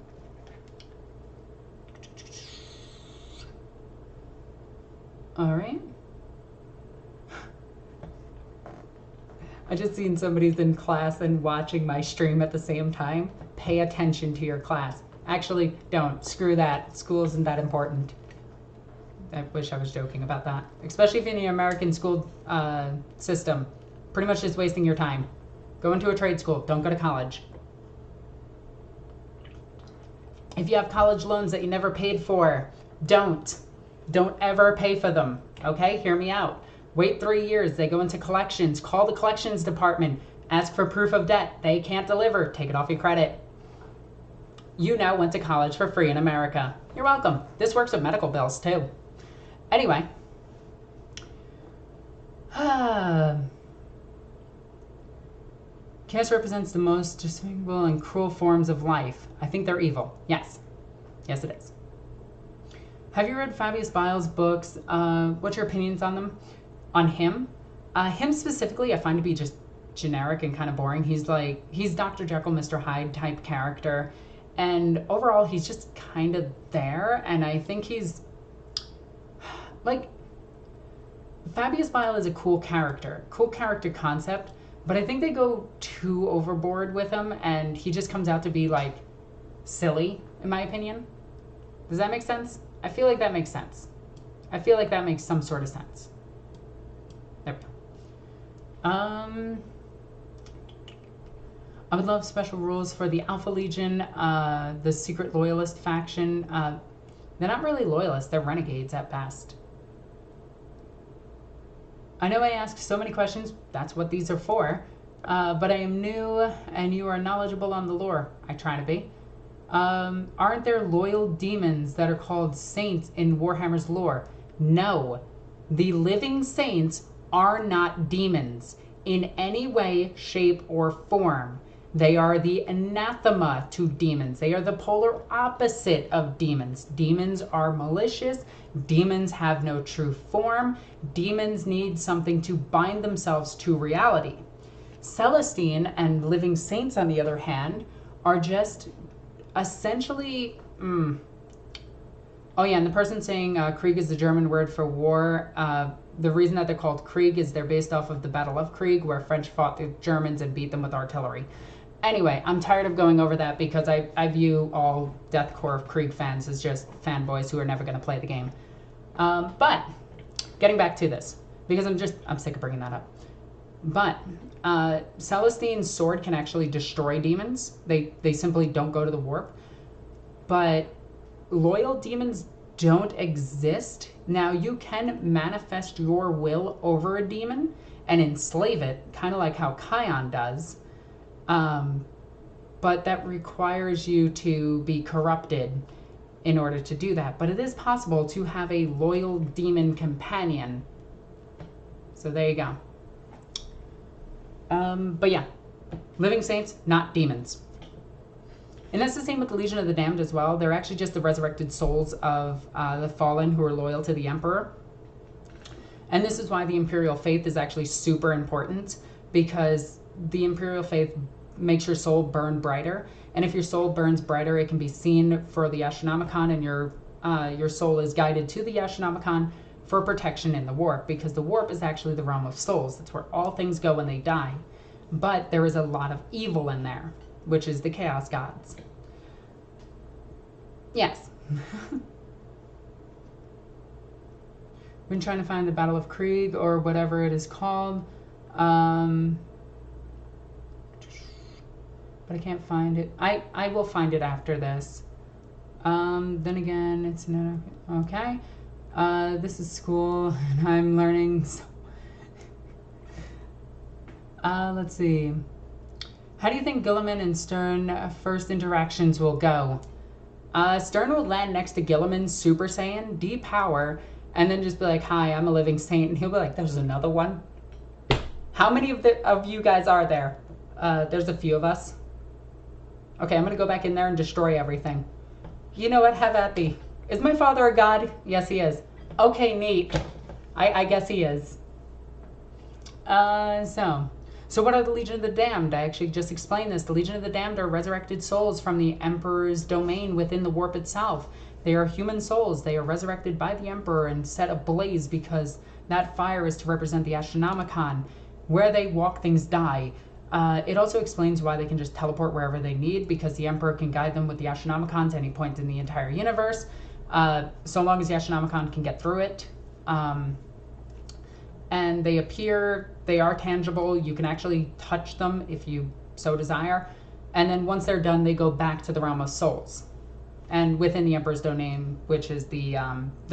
Alright. I just seen somebody's in class and watching my stream at the same time. Pay attention to your class. Actually, don't. Screw that. School isn't that important. I wish I was joking about that. Especially if you're in the American school system. Pretty much just wasting your time. Go into a trade school. Don't go to college. If you have college loans that you never paid for, don't. Don't ever pay for them. Okay? Hear me out. Wait 3 years. They go into collections. Call the collections department. Ask for proof of debt. They can't deliver. Take it off your credit. You now went to college for free in America. You're welcome. This works with medical bills, too. Anyway. Chaos represents the most despicable and cruel forms of life. I think they're evil. Yes. Yes, it is. Have you read Fabius Bile's books? What's your opinions on them? On him? Him specifically, I find to be just generic and kind of boring. He's Dr. Jekyll, Mr. Hyde type character. And overall, he's just kind of there. And I think he's, like, Fabius Bile is a cool character concept. But I think they go too overboard with him. And he just comes out to be, like, silly, in my opinion. Does that make sense? I feel like that makes sense. I feel like that makes some sort of sense. There we go. I would love special rules for the Alpha Legion, the Secret Loyalist faction. They're not really loyalists, they're renegades at best. I know I ask so many questions, that's what these are for, but I am new and you are knowledgeable on the lore. I try to be. Aren't there loyal demons that are called saints in Warhammer's lore? No. The living saints are not demons in any way, shape, or form. They are the anathema to demons. They are the polar opposite of demons. Demons are malicious. Demons have no true form. Demons need something to bind themselves to reality. Celestine and living saints, on the other hand, are just essentially... Oh yeah, and the person saying Krieg is the German word for war. The reason that they're called Krieg is they're based off of the Battle of Krieg, where French fought the Germans and beat them with artillery. Anyway, I'm tired of going over that because I view all Deathcore of Krieg fans as just fanboys who are never going to play the game. But, getting back to this, because I'm sick of bringing that up. But, Celestine's sword can actually destroy demons. They simply don't go to the warp. But loyal demons don't exist. Now, you can manifest your will over a demon and enslave it, kind of like how Kion does. But that requires you to be corrupted in order to do that. But it is possible to have a loyal demon companion. So there you go. But yeah, living saints, not demons. And that's the same with the Legion of the Damned as well. They're actually just the resurrected souls of the fallen who are loyal to the Emperor. And this is why the Imperial Faith is actually super important, because the Imperial Faith makes your soul burn brighter. And if your soul burns brighter, it can be seen for the Astronomicon, and your soul is guided to the Astronomicon for protection in the warp, because the warp is actually the realm of souls. That's where all things go when they die. But there is a lot of evil in there, which is the Chaos Gods. Yes. Been trying to find the Battle of Krieg, or whatever it is called. But I can't find it. I will find it after this. Then again, it's not... Okay. This is school, and I'm learning... let's see. How do you think Guilliman and Stern first interactions will go? Stern will land next to Guilliman, Super Saiyan, depower, and then just be like, hi, I'm a living saint. And he'll be like, there's another one? How many of you guys are there? There's a few of us. Okay, I'm going to go back in there and destroy everything. You know what? Have at thee. Is my father a god? Yes, he is. Okay, neat. I guess he is. So what are the Legion of the Damned? I actually just explained this. The Legion of the Damned are resurrected souls from the Emperor's domain within the warp itself. They are human souls. They are resurrected by the Emperor and set ablaze because that fire is to represent the Astronomicon. Where they walk, things die. It also explains why they can just teleport wherever they need, because the Emperor can guide them with the Astronomicon to any point in the entire universe, so long as the Astronomicon can get through it. And they appear, they are tangible, you can actually touch them if you so desire, and then once they're done, they go back to the realm of souls. And within the Emperor's domain, which is the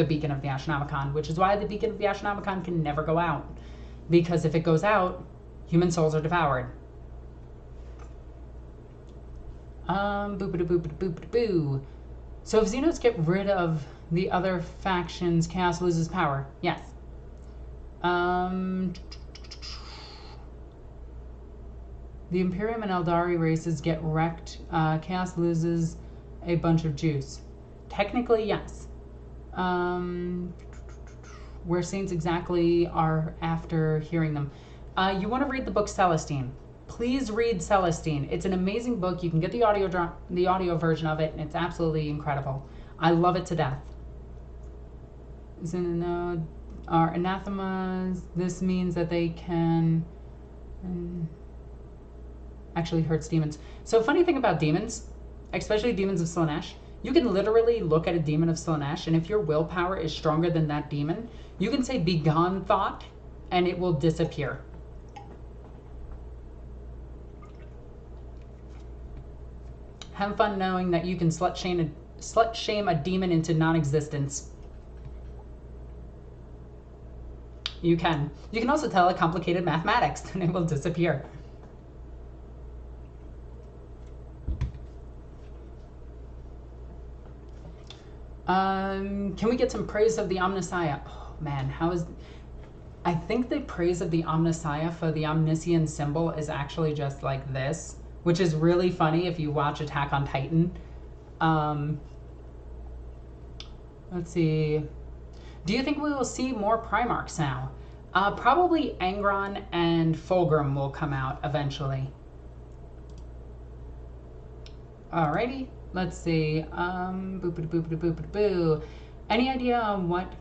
beacon of the Astronomicon, which is why the beacon of the Astronomicon can never go out. Because if it goes out, human souls are devoured. Boop-a-doo-boop-a-doo-boop-a-doo. So if Xenos get rid of the other factions, Chaos loses power. Yes. The Imperium and Eldari races get wrecked. Chaos loses a bunch of juice. Technically, yes. Where saints exactly are after hearing them. You want to read the book Celestine. Please read Celestine. It's an amazing book. You can get the audio version of it, and it's absolutely incredible. I love it to death. Are anathemas. This means that they can actually hurts demons. So funny thing about demons, especially demons of Slaanesh, you can literally look at a demon of Slaanesh, and if your willpower is stronger than that demon, you can say "Begone, thought," and it will disappear. Have fun knowing that you can slut shame a demon into non-existence. You can. You can also tell it complicated mathematics, and it will disappear. Can we get some praise of the Omnissiah? Oh man, how is... I think the praise of the Omnissiah for the Omniscient symbol is actually just like this, which is really funny if you watch Attack on Titan. Let's see. Do you think we will see more Primarchs now? Probably Angron and Fulgrim will come out eventually. Alrighty, let's see. Boop-a-boop-a-boop-a-boo. Any idea on what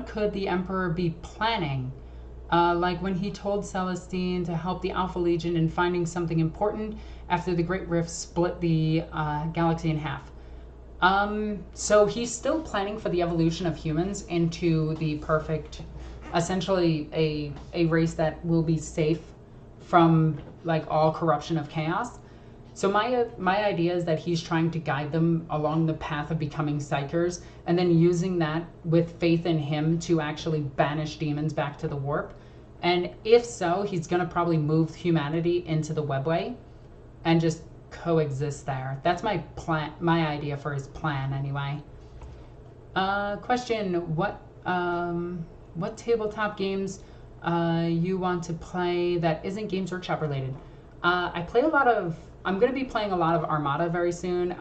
could the Emperor be planning? Like when he told Celestine to help the Alpha Legion in finding something important after the Great Rift split the galaxy in half. So he's still planning for the evolution of humans into the perfect, essentially a race that will be safe from like all corruption of chaos. So my idea is that he's trying to guide them along the path of becoming Psykers, and then using that with faith in him to actually banish demons back to the warp. And if so, he's going to probably move humanity into the webway and just coexist there. That's my plan, my idea for his plan anyway. Question, what tabletop games you want to play that isn't Games Workshop related? I play a lot of... I'm going to be playing a lot of Armada very soon.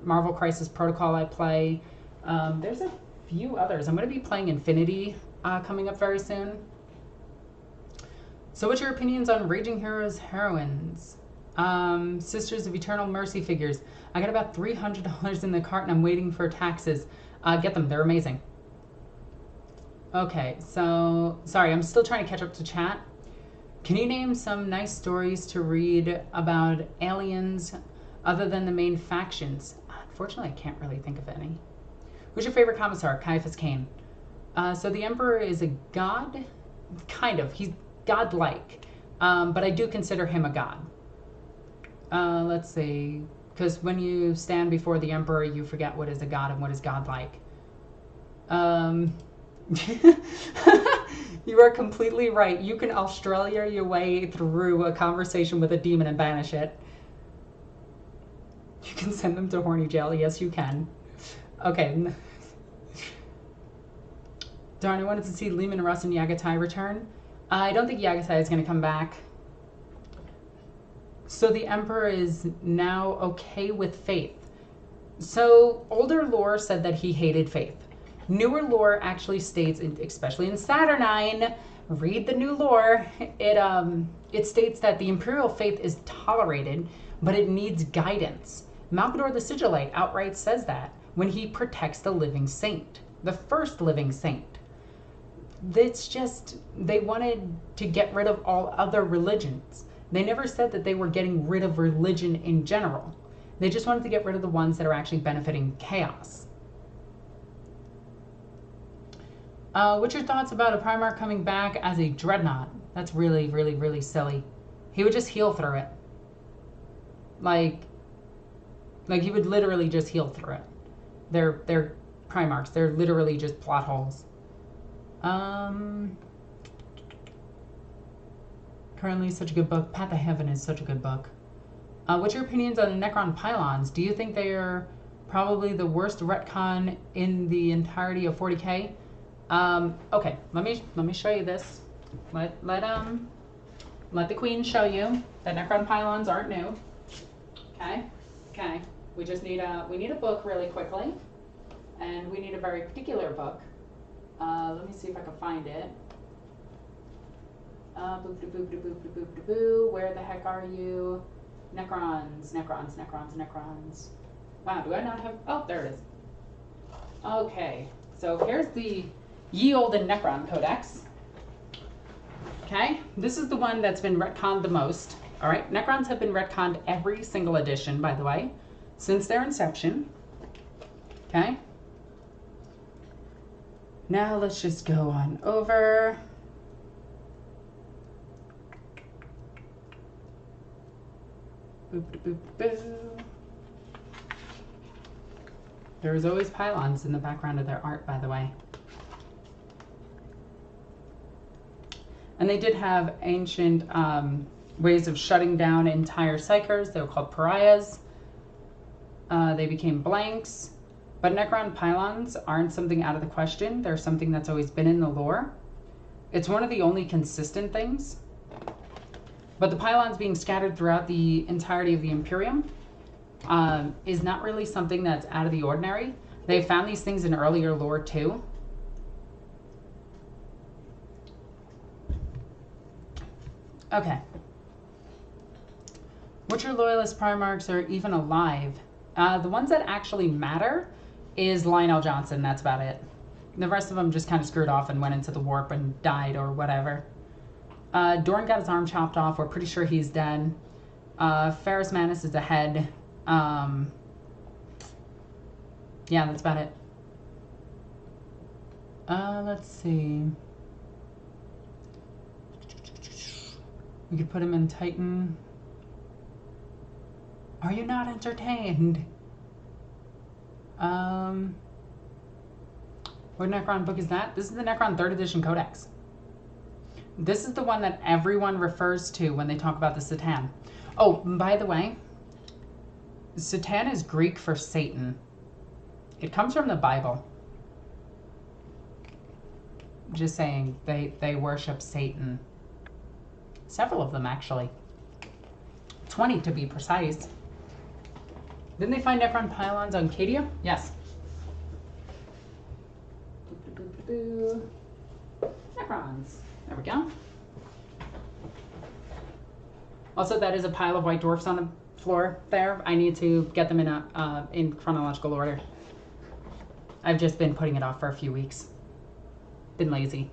Marvel Crisis Protocol I play. There's a few others. I'm going to be playing Infinity coming up very soon. So what's your opinions on Raging Heroes Heroines? Sisters of Eternal Mercy figures. I got about $300 in the cart and I'm waiting for taxes. Get them. They're amazing. Okay, so... Sorry, I'm still trying to catch up to chat. Can you name some nice stories to read about aliens other than the main factions? Unfortunately, I can't really think of any. Who's your favorite commissar? Caiaphas Cain. So the Emperor is a god? Kind of. He's godlike. But I do consider him a god. Let's see. Because when you stand before the Emperor, you forget what is a god and what is godlike. You are completely right. You can Australia your way through a conversation with a demon and banish it. You can send them to horny jail. Yes, you can. Okay. Darn, I wanted to see Leman Russ and Yagatai return. I don't think Yagatai is going to come back. So the Emperor is now okay with faith. So older lore said that he hated faith. Newer lore actually states, especially in Saturnine, read the new lore, it states that the Imperial faith is tolerated, but it needs guidance. Malkador the Sigillite outright says that when he protects the living saint, the first living saint. It's just, they wanted to get rid of all other religions. They never said that they were getting rid of religion in general. They just wanted to get rid of the ones that are actually benefiting chaos. What's your thoughts about a Primarch coming back as a Dreadnought? That's really, really, really silly. He would just heal through it. Like he would literally just heal through it. They're Primarchs. They're literally just plot holes. Currently such a good book. Path to Heaven is such a good book. What's your opinions on the Necron pylons? Do you think they are probably the worst retcon in the entirety of 40K? Okay, let me show you this. Let the Queen show you that Necron pylons aren't new. Okay. We just need we need a book really quickly. And we need a very particular book. Let me see if I can find it. Boop-de-boop-de-boop-de-boop-de-boo. Where the heck are you? Necrons, Necrons, Necrons, Necrons. Wow, do I not have... Oh, there it is. Okay, so here's the Ye Olden Necron Codex. Okay, this is the one that's been retconned the most. All right, Necrons have been retconned every single edition, by the way, since their inception. Okay. Now let's just go on over. Boop, boop, boop. There was always pylons in the background of their art, by the way. And they did have ancient ways of shutting down entire psychers. They were called pariahs. They became blanks. But Necron pylons aren't something out of the question. They're something that's always been in the lore. It's one of the only consistent things. But the pylons being scattered throughout the entirety of the Imperium is not really something that's out of the ordinary. They found these things in earlier lore too. Okay. Which are loyalist Primarchs are even alive? The ones that actually matter is Lionel Johnson. That's about it. The rest of them just kind of screwed off and went into the warp and died or whatever. Dorn got his arm chopped off. We're pretty sure he's dead. Ferrus Manus is ahead. Yeah, that's about it. Let's see. We could put him in Titan. Are you not entertained? What Necron book is that? This is the Necron 3rd edition Codex. This is the one that everyone refers to when they talk about the Satan. Oh, by the way, Satan is Greek for Satan. It comes from the Bible. Just saying, they worship Satan. Several of them, actually. 20 to be precise. Didn't they find Necron pylons on Cadia? Yes. Necrons. There we go. Also, that is a pile of white dwarfs on the floor there. I need to get them in chronological order. I've just been putting it off for a few weeks. Been lazy.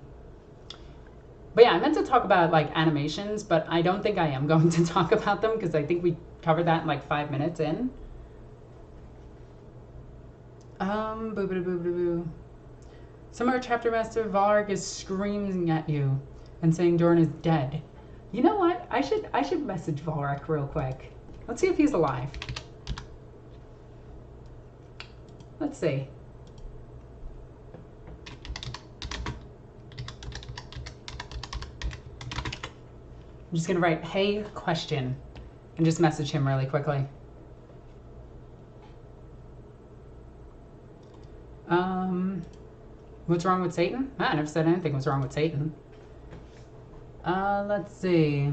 But yeah, I meant to talk about like animations, but I don't think I am going to talk about them because I think we covered that in like 5 minutes in. Boo-boo-boo-boo-boo. Somewhere Chapter Master Varg is screaming at you and saying Dorn is dead. You know what? I should message Volrak real quick. Let's see if he's alive. Let's see. I'm just gonna write, hey, question, and just message him really quickly. What's wrong with Satan? I never said anything was wrong with Satan. Let's see.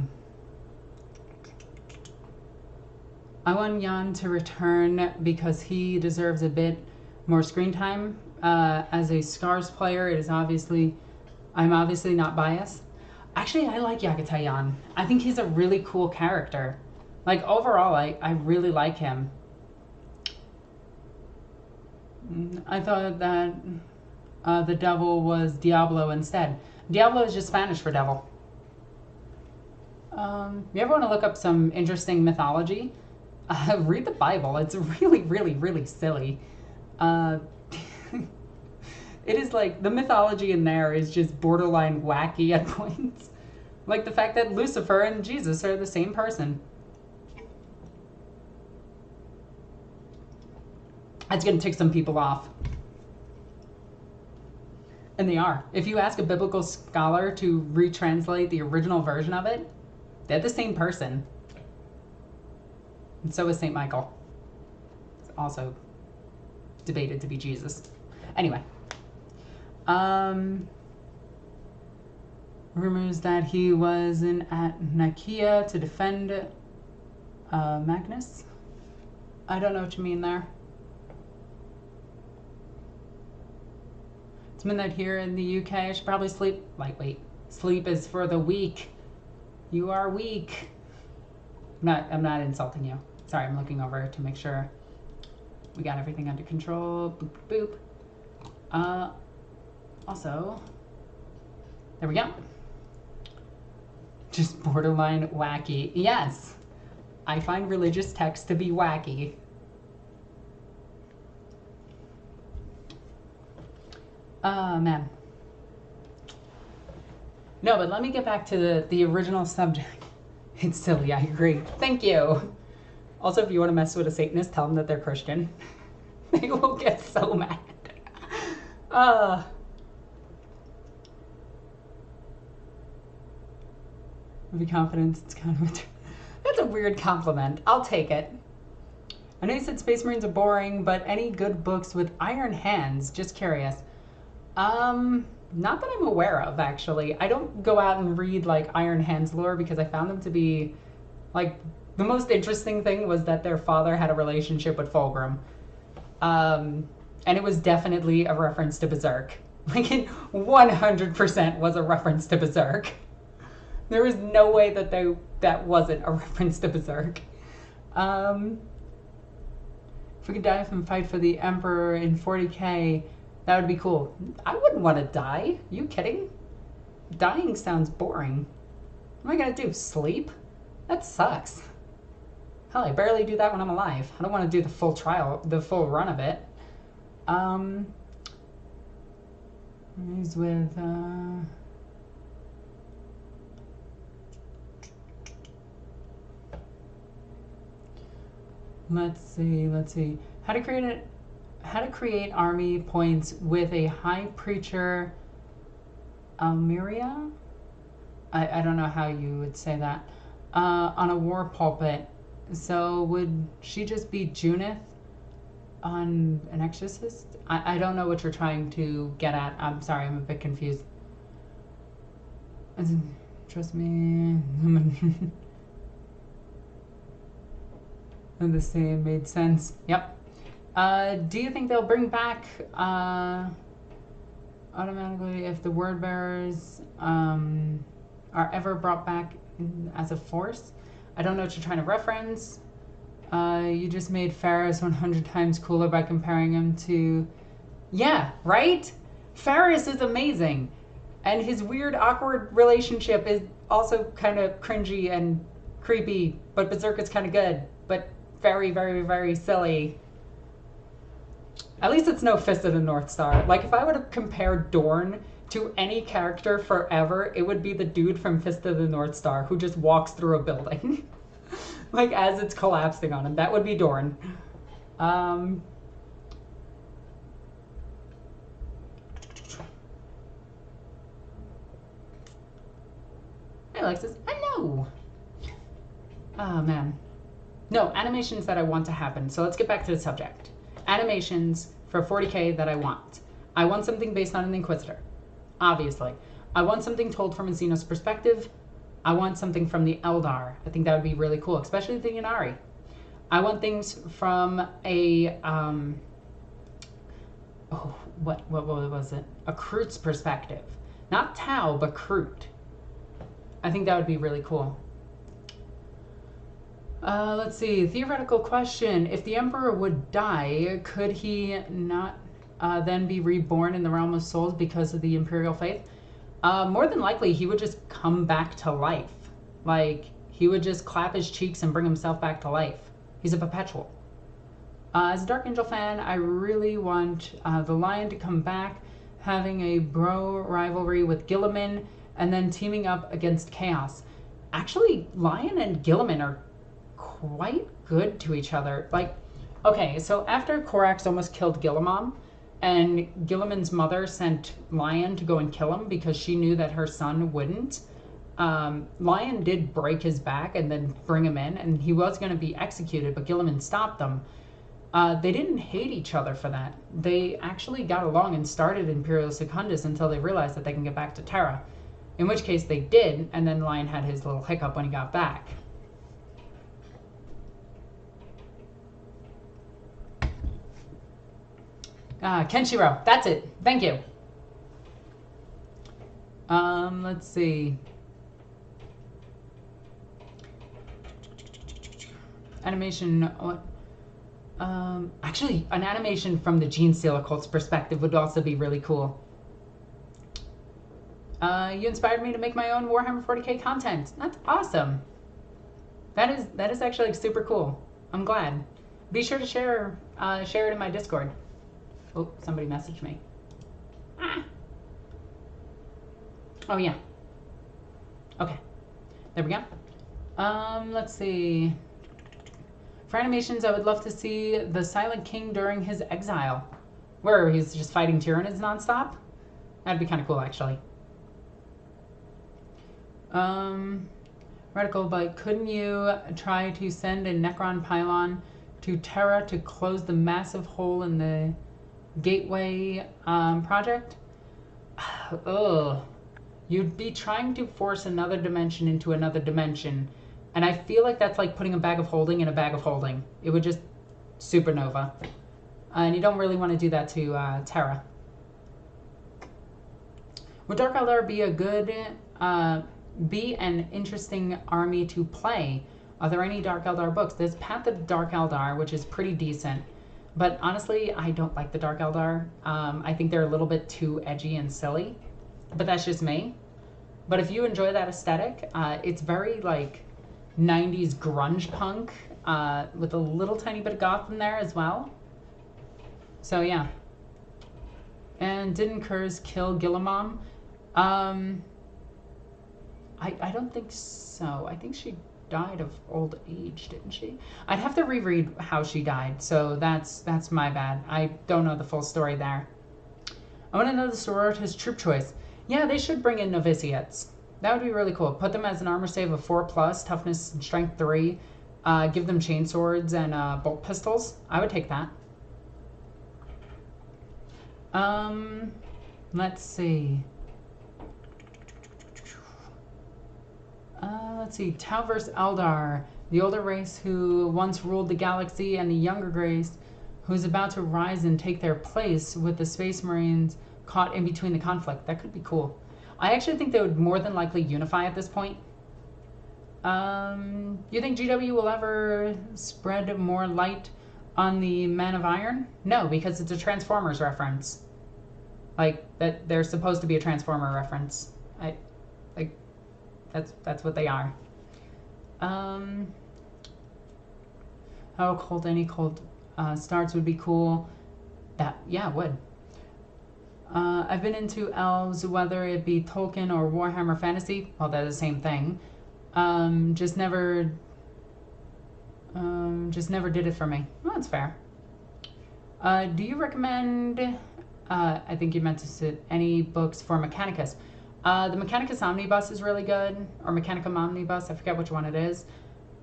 I want Jan to return because he deserves a bit more screen time. As a Scars player, I'm obviously not biased. Actually, I like Yagatai Jan. I think he's a really cool character. Like, overall, I really like him. I thought that the devil was Diablo instead. Diablo is just Spanish for devil. You ever want to look up some interesting mythology? Read the Bible. It's really, really, really silly. It is like, the mythology in there is just borderline wacky at points. Like the fact that Lucifer and Jesus are the same person. That's going to tick some people off. And they are. If you ask a biblical scholar to retranslate the original version of it, they're the same person. And so is St. Michael. It's also debated to be Jesus. Anyway. Rumors that he was at Nicaea to defend Magnus. I don't know what you mean there. It's midnight here in the UK. I should probably sleep. Lightweight. Sleep is for the weak. You are weak. I'm not insulting you. Sorry, I'm looking over to make sure we got everything under control. Boop, boop, boop. Also, there we go. Just borderline wacky. Yes, I find religious texts to be wacky. Man. No, but let me get back to the original subject. It's silly, I agree. Thank you. Also, if you want to mess with a Satanist, tell them that they're Christian. They will get so mad. Be confident, it's kind of that's a weird compliment. I'll take it. I know you said Space Marines are boring, but any good books with iron hands? Just curious. Not that I'm aware of, actually. I don't go out and read, like, Iron Hands lore because I found them to be, like, the most interesting thing was that their father had a relationship with Fulgrim. And it was definitely a reference to Berserk. Like, it 100% was a reference to Berserk. There was no way that that wasn't a reference to Berserk. If we could die and fight for the Emperor in 40k, that would be cool. I wouldn't want to die. Are you kidding? Dying sounds boring. What am I going to do? Sleep? That sucks. Hell, I barely do that when I'm alive. I don't want to do the full run of it. He's with, let's see. How to create army points with a high preacher Almeria? I don't know how you would say that. On a war pulpit. So would she just be Junith on an exorcist? I don't know what you're trying to get at. I'm sorry, I'm a bit confused. Trust me. The same made sense. Yep. Do you think they'll bring back automatically if the word bearers are ever brought back as a force? I don't know what you're trying to reference. You just made Ferris 100 times cooler by comparing him to... Yeah, right? Ferris is amazing. And his weird, awkward relationship is also kind of cringy and creepy, but Berserk is kind of good, but very, very, very silly. At least it's no Fist of the North Star. Like, if I were to compare Dorn to any character forever, it would be the dude from Fist of the North Star who just walks through a building. Like, as it's collapsing on him. That would be Dorn. Hey, Alexis. Hello! Oh, man. No, animations that I want to happen. So let's get back to the subject. Animations for 40k that I want. I want something based on an Inquisitor. Obviously. I want something told from a Xenos perspective. I want something from the Eldar. I think that would be really cool, especially the Ynnari. I want things from a, what was it? A Kroot's perspective. Not Tau, but Kroot. I think that would be really cool. Let's see. Theoretical question. If the Emperor would die, could he not then be reborn in the realm of souls because of the Imperial faith? More than likely, he would just come back to life. Like, he would just clap his cheeks and bring himself back to life. He's a Perpetual. As a Dark Angel fan, I really want the Lion to come back, having a bro rivalry with Guilliman, and then teaming up against Chaos. Actually, Lion and Guilliman are quite good to each other. Like, okay, so after Corax almost killed Guilliman, and Guilliman's mother sent Lion to go and kill him because she knew that her son wouldn't, Lion did break his back and then bring him in, and he was going to be executed, but Guilliman stopped them. They didn't hate each other for that. They actually got along and started Imperial Secundus until they realized that they can get back to Terra. In which case they did, and then Lion had his little hiccup when he got back. Kenshiro, that's it. Thank you. Let's see. Animation. Actually, an animation from the Genestealer cult's perspective would also be really cool. You inspired me to make my own Warhammer 40k content. That's awesome. That is actually like, super cool. I'm glad. Be sure to share it in my Discord. Oh, somebody messaged me. Ah. Oh yeah. Okay. There we go. Let's see. For animations, I would love to see the Silent King during his exile, where he's just fighting Tyranids nonstop. That'd be kind of cool, actually. Radical, but couldn't you try to send a Necron pylon to Terra to close the massive hole in the Gateway project? Ugh. You'd be trying to force another dimension into another dimension. And I feel like that's like putting a bag of holding in a bag of holding. It would just supernova. And you don't really want to do that to Terra. Would Dark Eldar be a good, be an interesting army to play? Are there any Dark Eldar books? There's Path of Dark Eldar, which is pretty decent. But honestly, I don't like the Dark Eldar. I think they're a little bit too edgy and silly. But that's just me. But if you enjoy that aesthetic, it's very like 90s grunge punk with a little tiny bit of goth in there as well. So yeah. And didn't Kurz kill Guilliman? I don't think so. I think she died of old age, didn't she? I'd have to reread how she died, so that's my bad. I don't know the full story there. I want to know the Sororitas troop choice. Yeah, they should bring in novitiates. That would be really cool. Put them as an armor save of 4+, toughness and strength 3. Give them chainswords and bolt pistols. I would take that. Let's see. Let's see. Tau vs. Eldar. The older race who once ruled the galaxy and the younger race who's about to rise and take their place with the Space Marines caught in between the conflict. That could be cool. I actually think they would more than likely unify at this point. You think GW will ever spread more light on the Man of Iron? No, because it's a Transformers reference. Like, that they're supposed to be a Transformer reference. That's what they are. How cold any cold starts would be cool. Yeah, it would. I've been into elves, whether it be Tolkien or Warhammer Fantasy. Well, they're the same thing. Just never did it for me. Well, that's fair. Do you recommend, I think you meant to sit any books for Mechanicus? The Mechanicus Omnibus is really good, or Mechanicum Omnibus, I forget which one it is.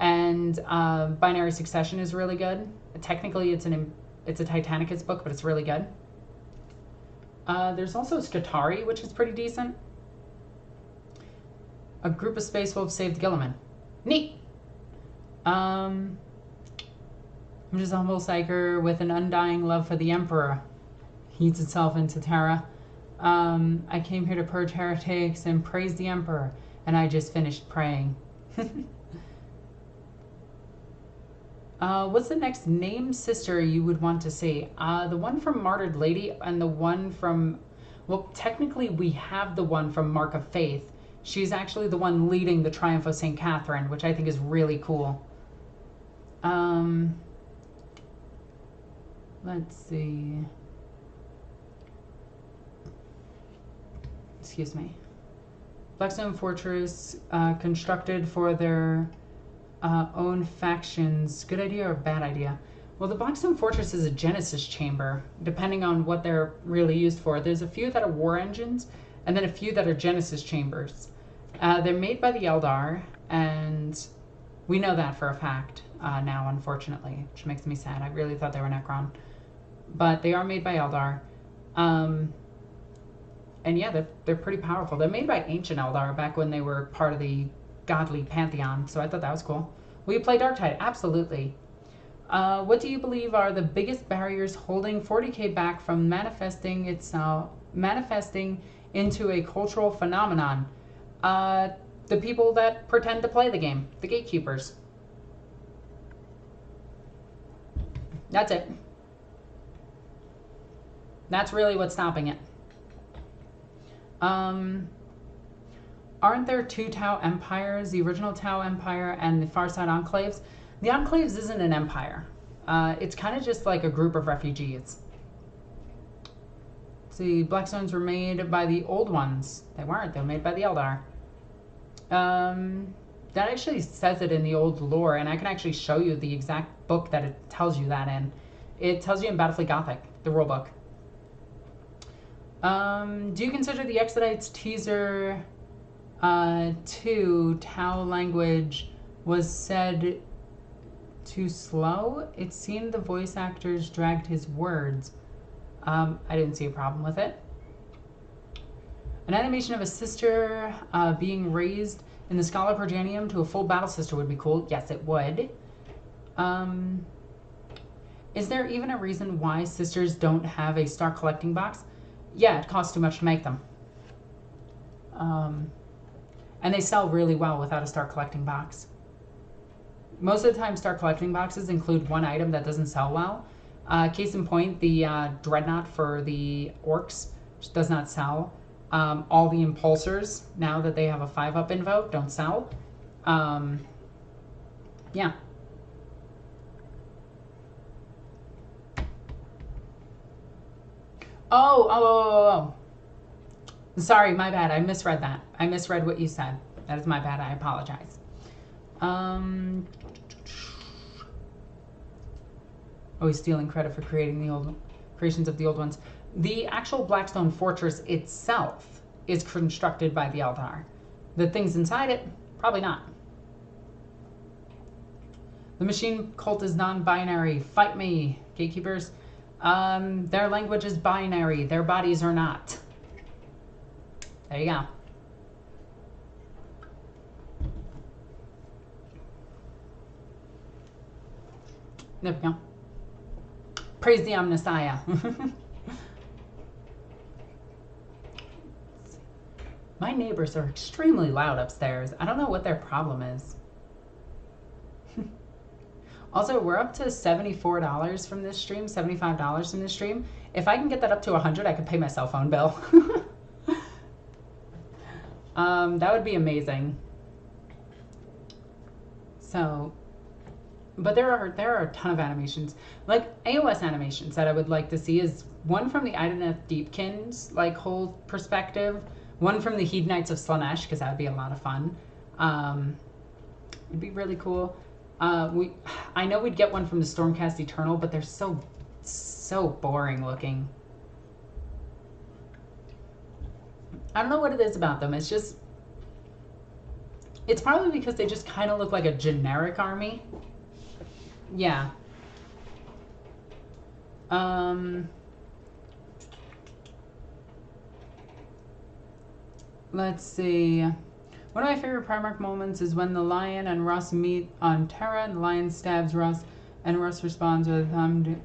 And Binary Succession is really good. Technically, it's a Titanicus book, but it's really good. There's also Scutari, which is pretty decent. A group of Space Wolves saved Guilliman. Neat! I'm just a humble psyker with an undying love for the Emperor. Heats itself into Terra. I came here to purge heretics and praise the Emperor, and I just finished praying. What's the next named sister you would want to see? The one from Martyred Lady and the one from... Well, technically we have the one from Mark of Faith. She's actually the one leading the Triumph of St. Catherine, which I think is really cool. Let's see. Excuse me. Blackstone Fortress, constructed for their own factions. Good idea or bad idea? Well, the Blackstone Fortress is a Genesis chamber, depending on what they're really used for. There's a few that are war engines, and then a few that are Genesis chambers. They're made by the Eldar, and we know that for a fact now, unfortunately, which makes me sad. I really thought they were Necron. But they are made by Eldar. And yeah, they're pretty powerful. They're made by ancient Eldar back when they were part of the godly pantheon, so I thought that was cool. Will you play Darktide? Absolutely. What do you believe are the biggest barriers holding 40k back from manifesting into a cultural phenomenon. The people that pretend to play the game, the gatekeepers. That's it. That's really what's stopping it. Aren't there two Tau empires, the original Tau Empire and the Farside Enclaves? The Enclaves isn't an empire. It's kind of just like a group of refugees. See, Blackstones were made by the old ones. They weren't. They were made by the Eldar. That actually says it in the old lore, and I can actually show you the exact book that it tells you that in. It tells you in Battlefleet Gothic, the rulebook. Do you consider the Exodites teaser 2 Tau language was said too slow? It seemed the voice actors dragged his words. I didn't see a problem with it. An animation of a sister being raised in the Scala Progenium to a full battle sister would be cool. Yes, it would. Is there even a reason why sisters don't have a star collecting box? Yeah, it costs too much to make them. And they sell really well without a star collecting box. Most of the time, star collecting boxes include one item that doesn't sell well. Case in point, the Dreadnought for the Orks, which does not sell. All the Impulsors, now that they have a 5-up invo, don't sell. Yeah. Oh. Sorry, my bad. I misread that. I misread what you said. That is my bad. I apologize. Always stealing credit for creating the old creations of the old ones. The actual Blackstone Fortress itself is constructed by the Eldar. The things inside it, probably not. The machine cult is non-binary. Fight me, gatekeepers. Their language is binary. Their bodies are not. There you go. There we go. Praise the Omnissiah. My neighbors are extremely loud upstairs. I don't know what their problem is. Also, we're up to $74 from this stream, $75 from this stream. If I can get that up to 100, I could pay my cell phone bill. That would be amazing. So, but there are a ton of animations, like AOS animations that I would like to see. Is one from the Ideneth Deepkin's like whole perspective, one from the Hedonites of Slanesh, because that would be a lot of fun. It'd be really cool. I know we'd get one from the Stormcast Eternal, but they're so boring looking. I don't know what it is about them. It's probably because they just kind of look like a generic army. Yeah. Let's see. One of my favorite Primarch moments is when the Lion and Russ meet on Terra, and the Lion stabs Russ, and Russ responds with, I'm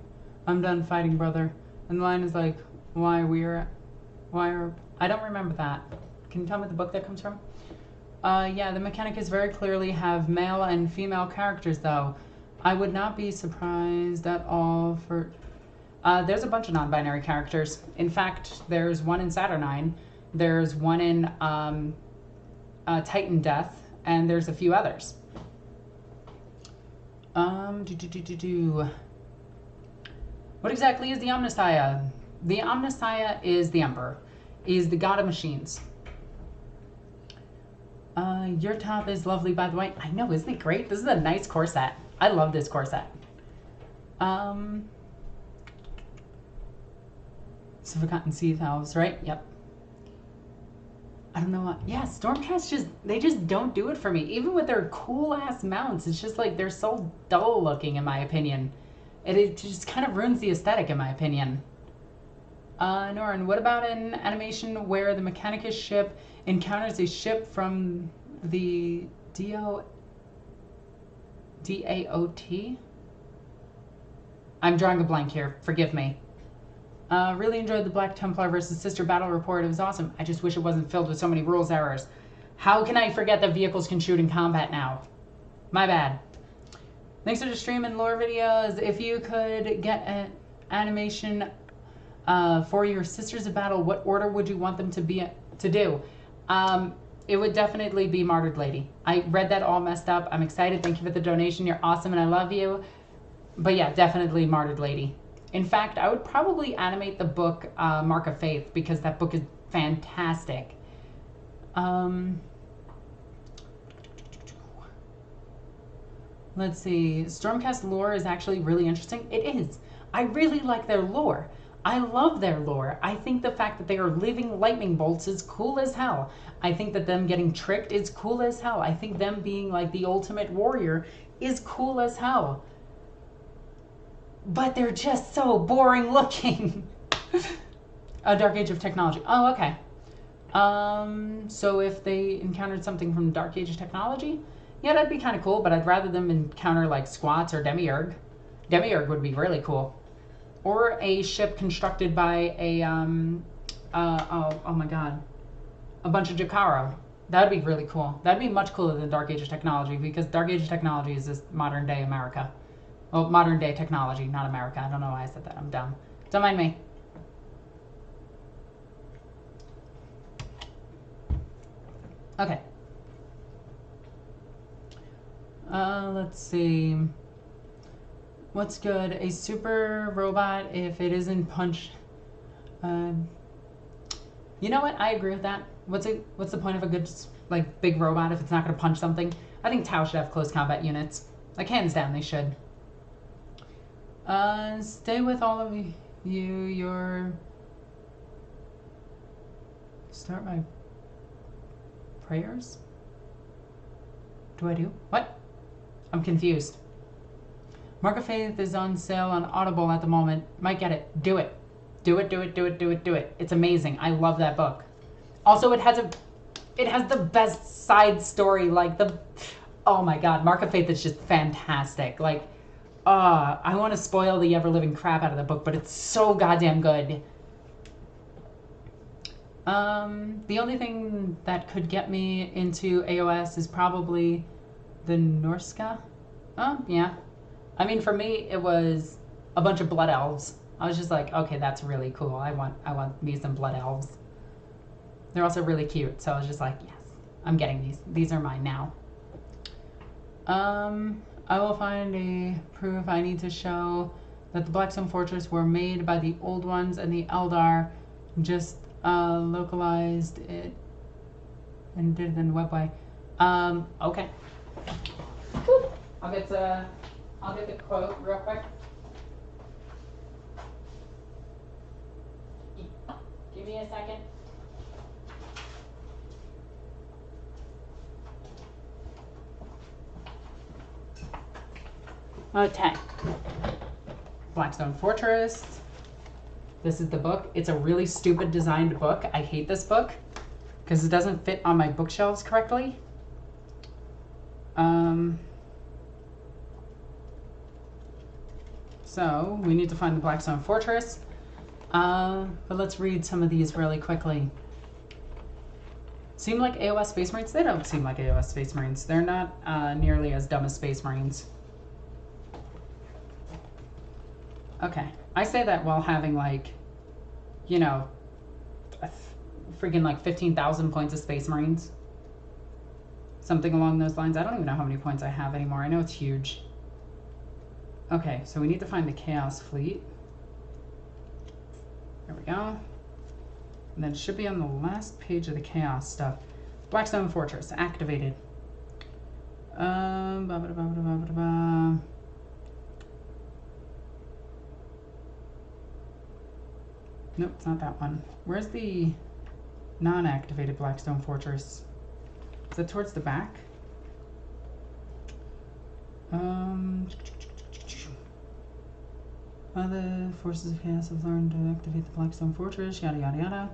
done fighting, brother. And the Lion is like, why are... I don't remember that. Can you tell me the book that comes from? Yeah, the Mechanicus very clearly have male and female characters, though. I would not be surprised at all for... there's a bunch of non-binary characters. In fact, there's one in Saturnine. There's one in Titan Death, and there's a few others. What exactly is the Omnissiah? The Omnissiah is the Emperor. He's the god of machines. Your top is lovely, by the way. I know, isn't it great? This is a nice core set. I love this core set. So Forgotten Sea Elves, right? Yep. I don't know what. Yeah, Stormcast they just don't do it for me. Even with their cool ass mounts, it's just like they're so dull looking, in my opinion. It just kind of ruins the aesthetic, in my opinion. Norn, what about an animation where the Mechanicus ship encounters a ship from the DAOT? I'm drawing a blank here. Forgive me. Really enjoyed the Black Templar versus Sister battle report. It was awesome. I just wish it wasn't filled with so many rules errors. How can I forget that vehicles can shoot in combat now? My bad. Thanks for the stream and lore videos. If you could get an animation for your Sisters of Battle, what order would you want them to do? It would definitely be Martyred Lady. I read that all messed up. I'm excited. Thank you for the donation. You're awesome and I love you. But yeah, definitely Martyred Lady. In fact, I would probably animate the book Mark of Faith because that book is fantastic. Let's see. Stormcast lore is actually really interesting. It is. I really like their lore. I love their lore. I think the fact that they are living lightning bolts is cool as hell. I think that them getting tricked is cool as hell. I think them being like the ultimate warrior is cool as hell. But they're just so boring looking. A Dark Age of Technology. Oh, okay. So if they encountered something from Dark Age of Technology, yeah, that'd be kind of cool, but I'd rather them encounter like squats or demiurge. Demiurge would be really cool. Or a ship constructed by a, oh my god, a bunch of Jakaro. That'd be really cool. That'd be much cooler than Dark Age of Technology, because Dark Age of Technology is just modern day America. Well, modern day technology, not America. I don't know why I said that. I'm dumb. Don't mind me. Okay. Let's see. What's good? A super robot if it isn't punch. You know what? I agree with that. What's the point of a good, like, big robot if it's not going to punch something? I think Tau should have close combat units. Like, hands down, they should. Stay with all of you. Start my prayers? Do I do? What? I'm confused. Mark of Faith is on sale on Audible at the moment. Might get it. Do it. Do it, do it, do it, do it, do it. It's amazing. I love that book. Also, it has the best side story, like oh my god, Mark of Faith is just fantastic. Like, I want to spoil the ever-living crap out of the book, but it's so goddamn good. The only thing that could get me into AOS is probably the Norska. Oh, yeah. I mean, for me, it was a bunch of blood elves. I was just like, okay, that's really cool. I want me some blood elves. They're also really cute, so I was just like, yes, I'm getting these. These are mine now. I will find a proof I need to show that the Blackstone Fortress were made by the old ones and the Eldar just localized it and did it in the webway. Okay. Whew. I'll get the quote real quick. Give me a second. Okay. Blackstone Fortress. This is the book. It's a really stupid designed book. I hate this book because it doesn't fit on my bookshelves correctly. So we need to find the Blackstone Fortress. But let's read some of these really quickly. Seem like AOS Space Marines? They don't seem like AOS Space Marines. They're not nearly as dumb as Space Marines. Okay. I say that while having, like, you know, freaking like 15,000 points of Space Marines. Something along those lines. I don't even know how many points I have anymore. I know it's huge. Okay, so we need to find the Chaos Fleet. There we go. And then it should be on the last page of the Chaos stuff. Blackstone Fortress, activated. Nope, it's not that one. Where's the non-activated Blackstone Fortress? Is it towards the back? Other forces of chaos have learned to activate the Blackstone Fortress, yada yada yada.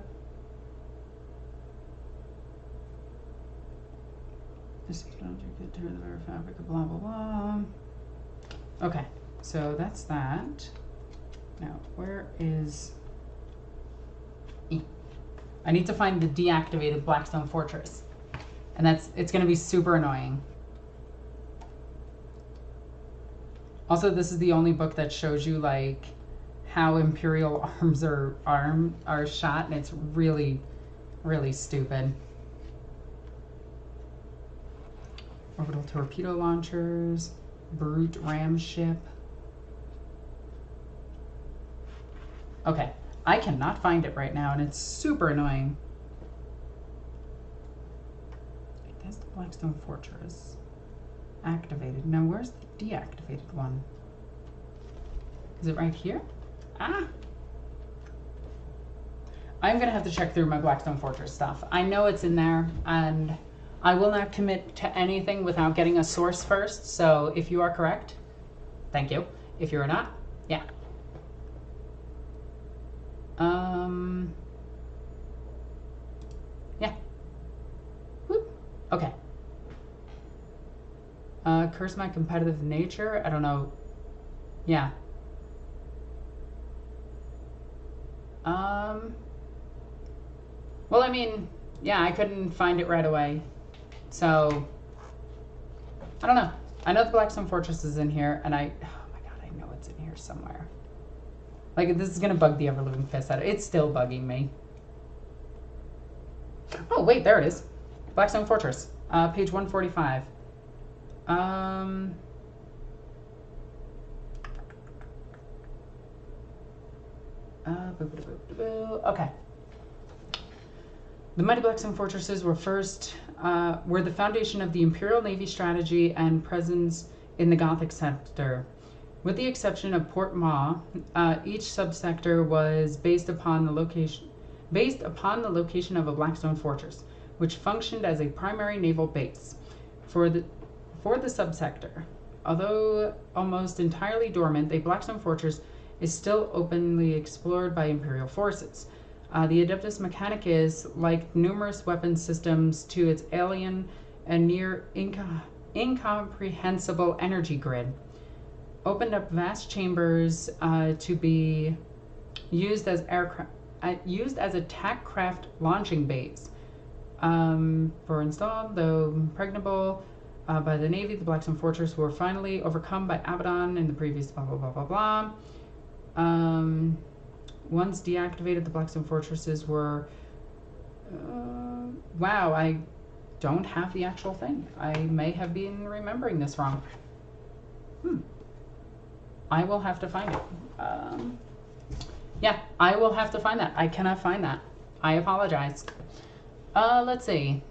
This object could tear the very fabric of blah blah blah. Okay, so that's that. Now, where is I need to find the deactivated Blackstone Fortress. And it's going to be super annoying. Also, this is the only book that shows you like how Imperial arms are shot, and it's really, really stupid. Orbital torpedo launchers, brute ram ship. Okay, I cannot find it right now, and it's super annoying. That's the Blackstone Fortress. Activated. Now, where's the deactivated one? Is it right here? Ah! I'm going to have to check through my Blackstone Fortress stuff. I know it's in there, and I will not commit to anything without getting a source first. So if you are correct, thank you. If you're not, yeah. Yeah. Whoop. Okay. Curse my competitive nature. I don't know. Yeah. Well, I mean, yeah, I couldn't find it right away. So, I don't know. I know the Blackstone Fortress is in here, and oh my god, I know it's in here somewhere. Like, this is going to bug the ever-living piss out of it. It's still bugging me. Oh, wait, there it is. Blackstone Fortress, page 145. Okay. The mighty Blackstone Fortresses were were the foundation of the Imperial Navy strategy and presence in the Gothic sector. With the exception of Port Ma, each subsector was based upon the location of a Blackstone Fortress, which functioned as a primary naval base for the subsector. Although almost entirely dormant, the Blackstone Fortress is still openly explored by Imperial forces. The Adeptus Mechanicus, like numerous weapon systems to its alien and near incomprehensible energy grid, opened up vast chambers to be used as attack craft launching bays. For installed, though impregnable by the Navy, the Blackstone Fortress were finally overcome by Abaddon in the previous blah blah blah blah blah. Once deactivated, the Blackstone Fortresses were... wow, I don't have the actual thing. I may have been remembering this wrong. I will have to find it. Yeah, I will have to find that. I cannot find that. I apologize. Let's see.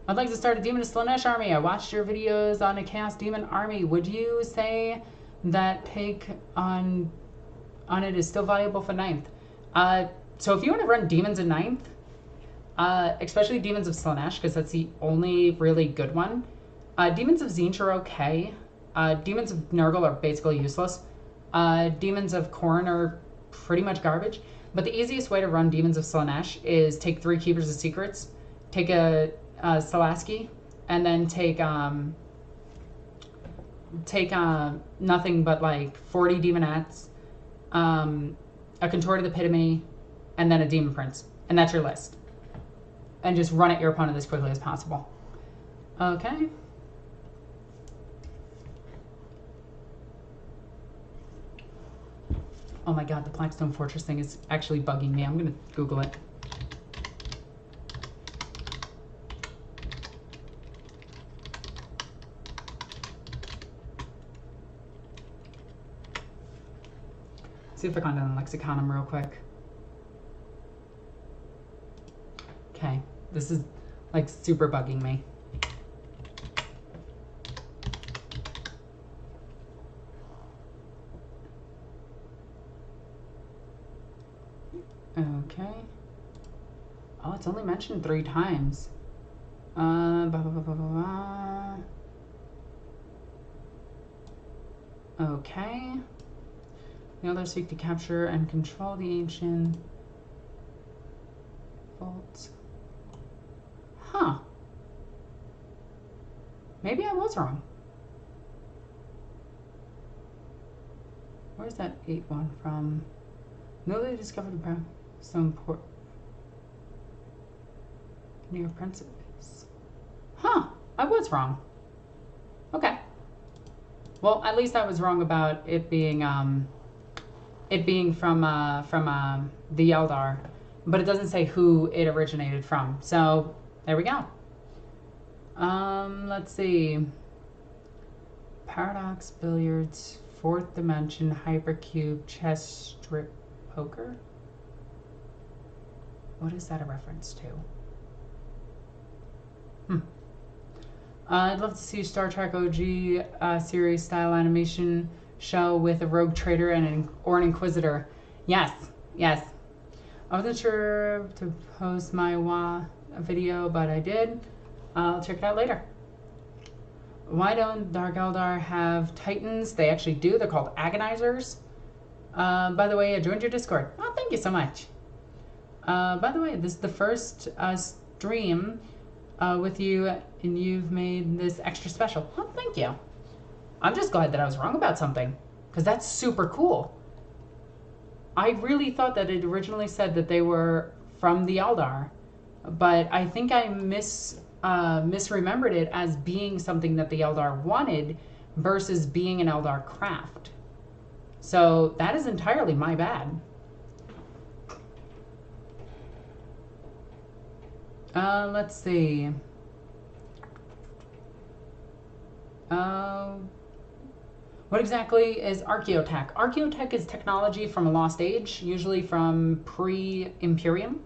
I'd like to start a Demon Slanesh army. I watched your videos on a Chaos Demon army. Would you say that take on it is still valuable for 9th? So if you want to run Demons in 9th, especially Demons of Slanesh, because that's the only really good one. Demons of Tzeentch are okay. Demons of Nurgle are basically useless. Demons of Khorne are pretty much garbage. But the easiest way to run Demons of Slanesh is take 3 Keepers of Secrets, take a Salaski, and then take nothing but like 40 Demonettes, a Contorted Epitome, and then a Demon Prince. And that's your list. And just run at your opponent as quickly as possible. Okay. Oh my god, the Blackstone Fortress thing is actually bugging me. I'm going to Google it. See if I can find it on Lexiconum real quick. Okay, this is like super bugging me. Okay. Oh, it's only mentioned 3 times. Blah, blah, blah, blah, blah, blah. Okay. The Eldar seek to capture and control the ancient vaults. Huh. Maybe I was wrong. Where's that 8 one from? Newly discovered Blackstone Near Principes. Huh, I was wrong. Okay. Well, at least I was wrong about it being from the Eldar, but it doesn't say who it originated from. So there we go. Let's see. Paradox, billiards, fourth dimension, hypercube, chess, strip, poker. What is that a reference to? I'd love to see Star Trek OG series style animation show with a rogue trader and or an Inquisitor. Yes, yes. I wasn't sure to post my video, but I did. I'll check it out later. Why don't Dark Eldar have Titans? They actually do. They're called Agonizers. By the way, I joined your Discord. Oh, thank you so much. By the way, this is the first stream with you, and you've made this extra special. Oh, thank you. I'm just glad that I was wrong about something, because that's super cool. I really thought that it originally said that they were from the Eldar, but I think I misremembered it as being something that the Eldar wanted versus being an Eldar craft. So that is entirely my bad. Let's see. What exactly is archaeotech? Archaeotech is technology from a lost age, usually from pre-Imperium.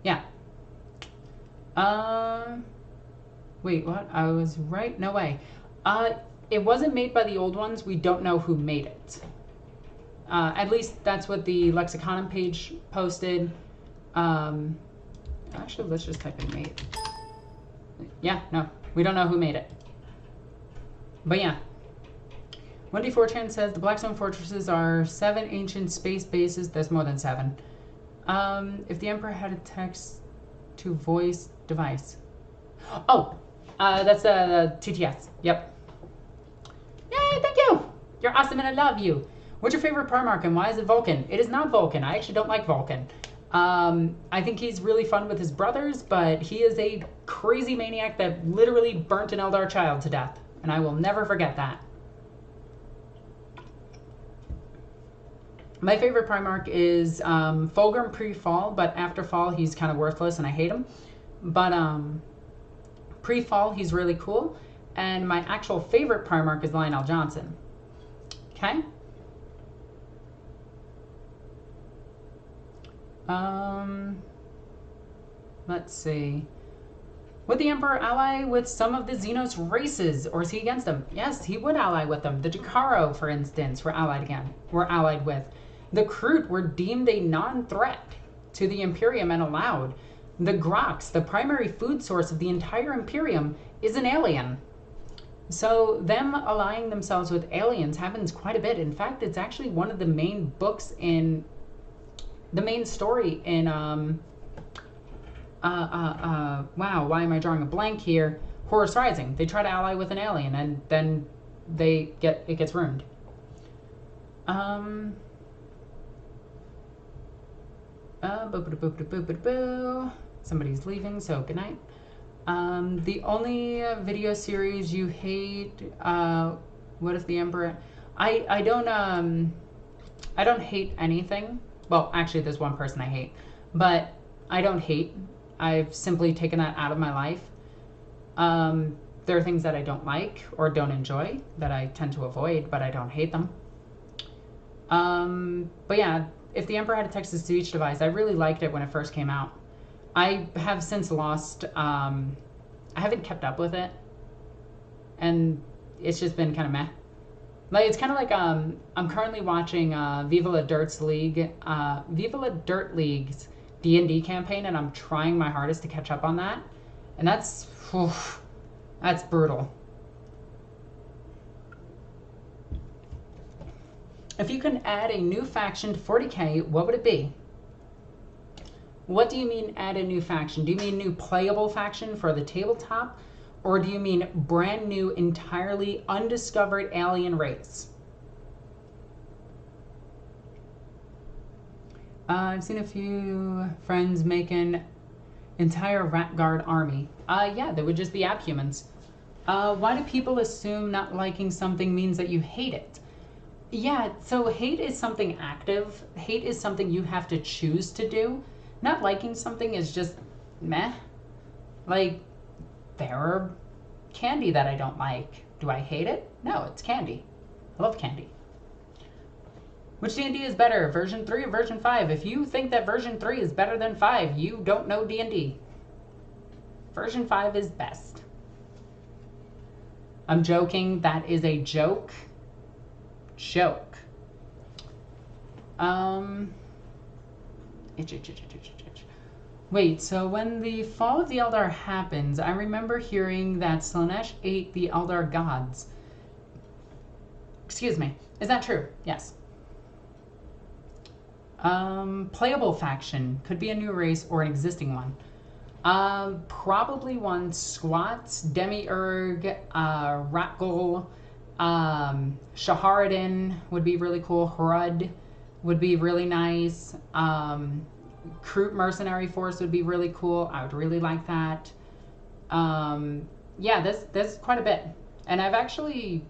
Yeah. Wait, what? I was right? No way. It wasn't made by the old ones. We don't know who made it. At least that's what the Lexiconum page posted. Actually, let's just type in made. Yeah, no, we don't know who made it. But yeah. 1D4chan says the Blackstone Fortresses are 7 ancient space bases. There's more than 7. If the Emperor had a text-to-voice device. Oh, that's the TTS. Yep. Yay, thank you. You're awesome and I love you. What's your favorite Primarch and why is it Vulcan? It is not Vulcan. I actually don't like Vulcan. I think he's really fun with his brothers, but he is a crazy maniac that literally burnt an Eldar child to death. And I will never forget that. My favorite Primarch is Fulgrim pre-fall, but after fall he's kind of worthless and I hate him. But pre-fall he's really cool. And my actual favorite Primarch is Lionel Johnson. Okay? Let's see. Would the Emperor ally with some of the Xenos races, or is he against them? Yes, he would ally with them. The Jakaro, for instance, were allied with. The Kroot were deemed a non-threat to the Imperium and allowed. The Grox, the primary food source of the entire Imperium, is an alien. So them allying themselves with aliens happens quite a bit. In fact, it's actually one of the main books in the main story in wow, why am I drawing a blank here? Horus Rising. They try to ally with an alien and then it gets ruined. Somebody's leaving, so good night. The only video series you hate, what if the Emperor? I don't hate anything. Well, actually, there's one person I hate, but I don't hate. I've simply taken that out of my life. There are things that I don't like or don't enjoy that I tend to avoid, but I don't hate them. But yeah, if the Emperor had a text-to-speech device, I really liked it when it first came out. I have since lost, I haven't kept up with it, and it's just been kind of meh. Like, it's kind of like, I'm currently watching Viva La Dirt League's D&D campaign, and I'm trying my hardest to catch up on that, and that's brutal. If you can add a new faction to 40k, what would it be? What do you mean add a new faction? Do you mean new playable faction for the tabletop? Or do you mean brand new, entirely undiscovered alien race? I've seen a few friends making entire Rat Guard army. Yeah, they would just be abhumans. Why do people assume not liking something means that you hate it? Yeah, so hate is something active. Hate is something you have to choose to do. Not liking something is just meh. Like, there are candy that I don't like. Do I hate it? No, it's candy. I love candy. Which D&D is better, version 3 or version 5? If you think that version 3 is better than 5, you don't know D&D. Version 5 is best. I'm joking. That is a joke. Joke. Wait, so when the fall of the Eldar happens, I remember hearing that Slaanesh ate the Eldar gods. Excuse me. Is that true? Yes. Playable faction. Could be a new race or an existing one. Probably one Squats, Demiurge, Rakgul, Shaharadin would be really cool. Hrud would be really nice. Kroot Mercenary Force would be really cool. I would really like that. Yeah, there's quite a bit. And I've actually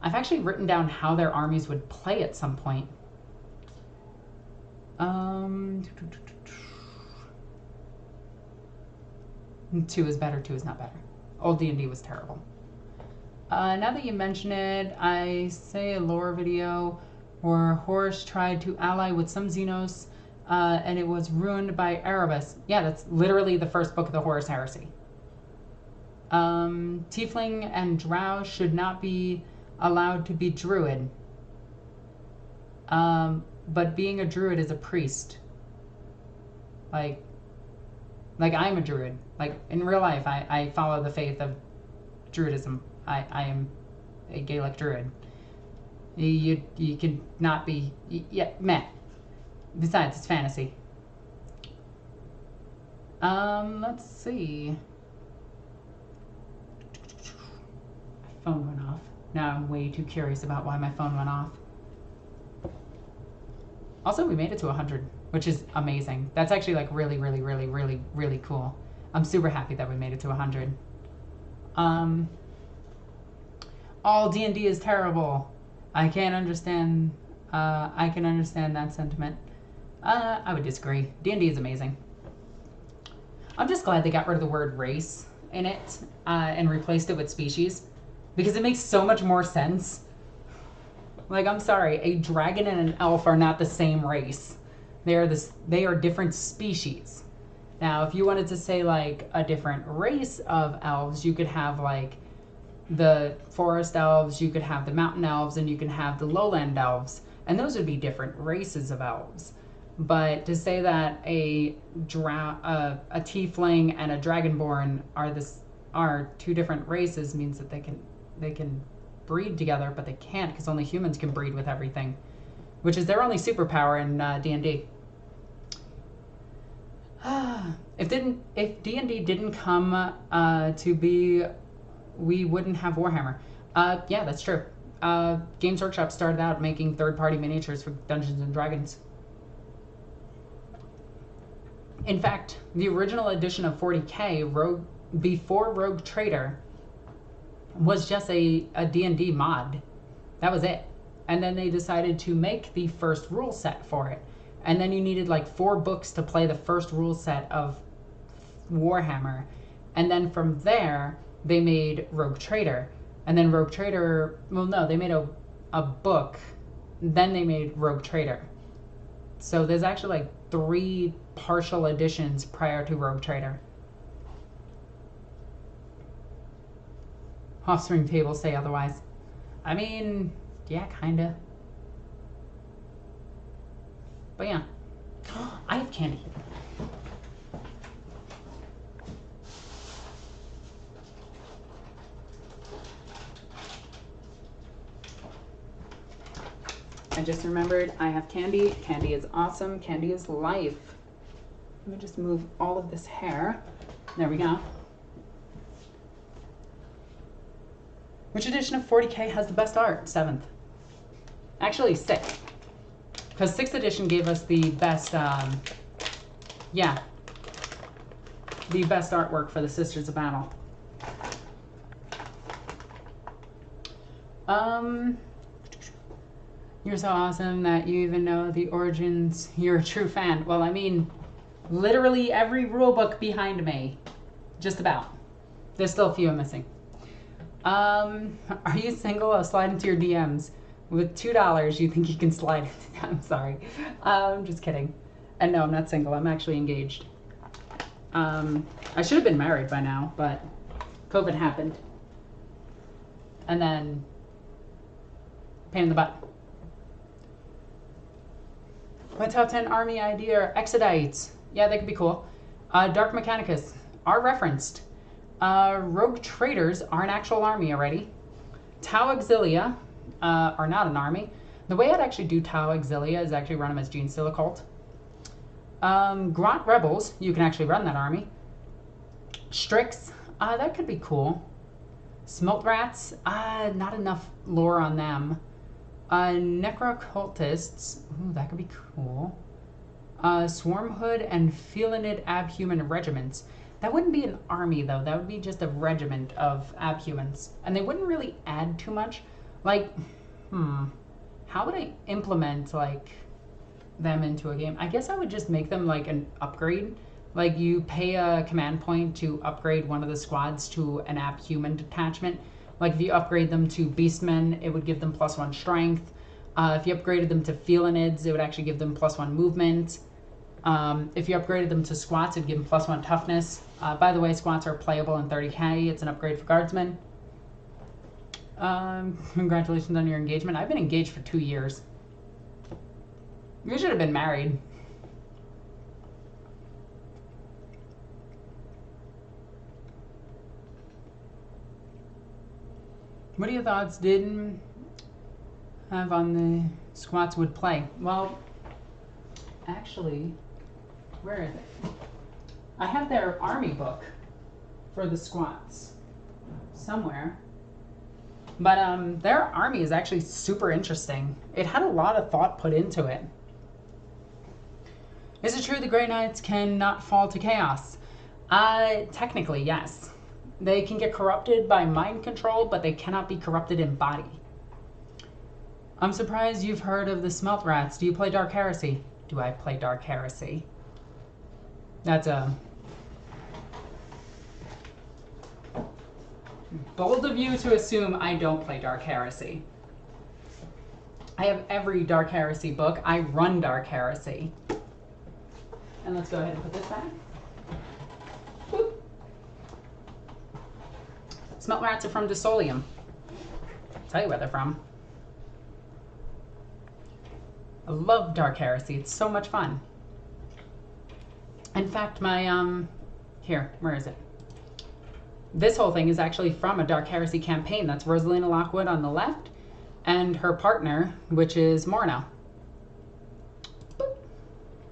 written down how their armies would play at some point. 2 is better, 2 is not better. Old D&D was terrible. Now that you mention it, I say a lore video where Horus tried to ally with some Xenos, and it was ruined by Erebus. Yeah, that's literally the first book of the Horus Heresy. Tiefling and Drow should not be allowed to be Druid. But being a Druid is a priest. Like I'm a Druid. Like, in real life, I follow the faith of Druidism. I am a Gaelic Druid. You can not be... Yeah, meh. Besides, it's fantasy. Let's see. My phone went off. Now I'm way too curious about why my phone went off. Also, we made it to 100, which is amazing. That's actually like really, really, really, really, really cool. I'm super happy that we made it to 100. All D&D is terrible. I can't understand. I can understand that sentiment. I would disagree. D&D is amazing. I'm just glad they got rid of the word race in it and replaced it with species, because it makes so much more sense. Like, I'm sorry, a dragon and an elf are not the same race. They are different species. Now, if you wanted to say like a different race of elves, you could have like the forest elves, you could have the mountain elves, and you can have the lowland elves, and those would be different races of elves. But to say that a tiefling and a dragonborn are 2 different races means that they can breed together, but they can't, because only humans can breed with everything, which is their only superpower in D&D. If D&D didn't come to be, we wouldn't have Warhammer. Yeah, that's true. Games Workshop started out making third-party miniatures for Dungeons and Dragons. In fact, the original edition of 40K, before Rogue Trader, was just a D&D mod. That was it. And then they decided to make the first rule set for it. And then you needed like 4 books to play the first rule set of Warhammer. And then from there, they made Rogue Trader. And then Rogue Trader, well, no, they made a book. Then they made Rogue Trader. So there's actually like 3 partial editions prior to Rogue Trader. Offspring tables say otherwise. I mean, yeah, kinda. But yeah. I have candy. I just remembered I have candy. Candy is awesome. Candy is life. Let me just move all of this hair. There we go. Which edition of 40K has the best art? 7th. Actually, 6th. Because 6th edition gave us the best, yeah. the best artwork for the Sisters of Battle. You're so awesome that you even know the origins. You're a true fan. Well, I mean, literally every rulebook behind me. Just about. There's still a few I'm missing. Are you single? I'll slide into your DMs. With $2, you think you can slide into... I'm sorry. I'm just kidding. And no, I'm not single. I'm actually engaged. I should have been married by now, but COVID happened. And then... pain in the butt. My top 10 army idea are Exodites. Yeah, they could be cool. Dark Mechanicus are referenced. Rogue Traders are an actual army already. Tau Auxilia are not an army. The way I'd actually do Tau Auxilia is actually run them as Genestealer cult. Grot Rebels, you can actually run that army. Strix, that could be cool. Smolt Rats, not enough lore on them. Necrocultists, ooh, that could be cool. Swarmhood and Felinid Abhuman regiments. That wouldn't be an army, though. That would be just a regiment of Abhumans. And they wouldn't really add too much. Like, how would I implement, like, them into a game? I guess I would just make them, like, an upgrade. Like, you pay a command point to upgrade one of the squads to an Abhuman detachment. Like, if you upgrade them to Beastmen, it would give them +1 strength. If you upgraded them to Felinids, it would actually give them +1 movement. If you upgraded them to Squats, it'd give them +1 toughness. By the way, Squats are playable in 30k. It's an upgrade for Guardsmen. Congratulations on your engagement. I've been engaged for 2 years. You should have been married. What are your thoughts? Didn't have on the Squats would play? Well, actually, where is it? I have their army book for the Squats somewhere. But their army is actually super interesting. It had a lot of thought put into it. Is it true the Grey Knights cannot fall to chaos? Technically, yes. They can get corrupted by mind control, but they cannot be corrupted in body. I'm surprised you've heard of the Smelt Rats. Do you play Dark Heresy? Do I play Dark Heresy? That's a... bold of you to assume I don't play Dark Heresy. I have every Dark Heresy book. I run Dark Heresy. And let's go ahead and put this back. Boop. Smelt Rats are from Elysium. I'll tell you where they're from. I love Dark Heresy. It's so much fun. In fact, my, here, where is it? This whole thing is actually from a Dark Heresy campaign. That's Rosalina Lockwood on the left, and her partner, which is Morno. Boop.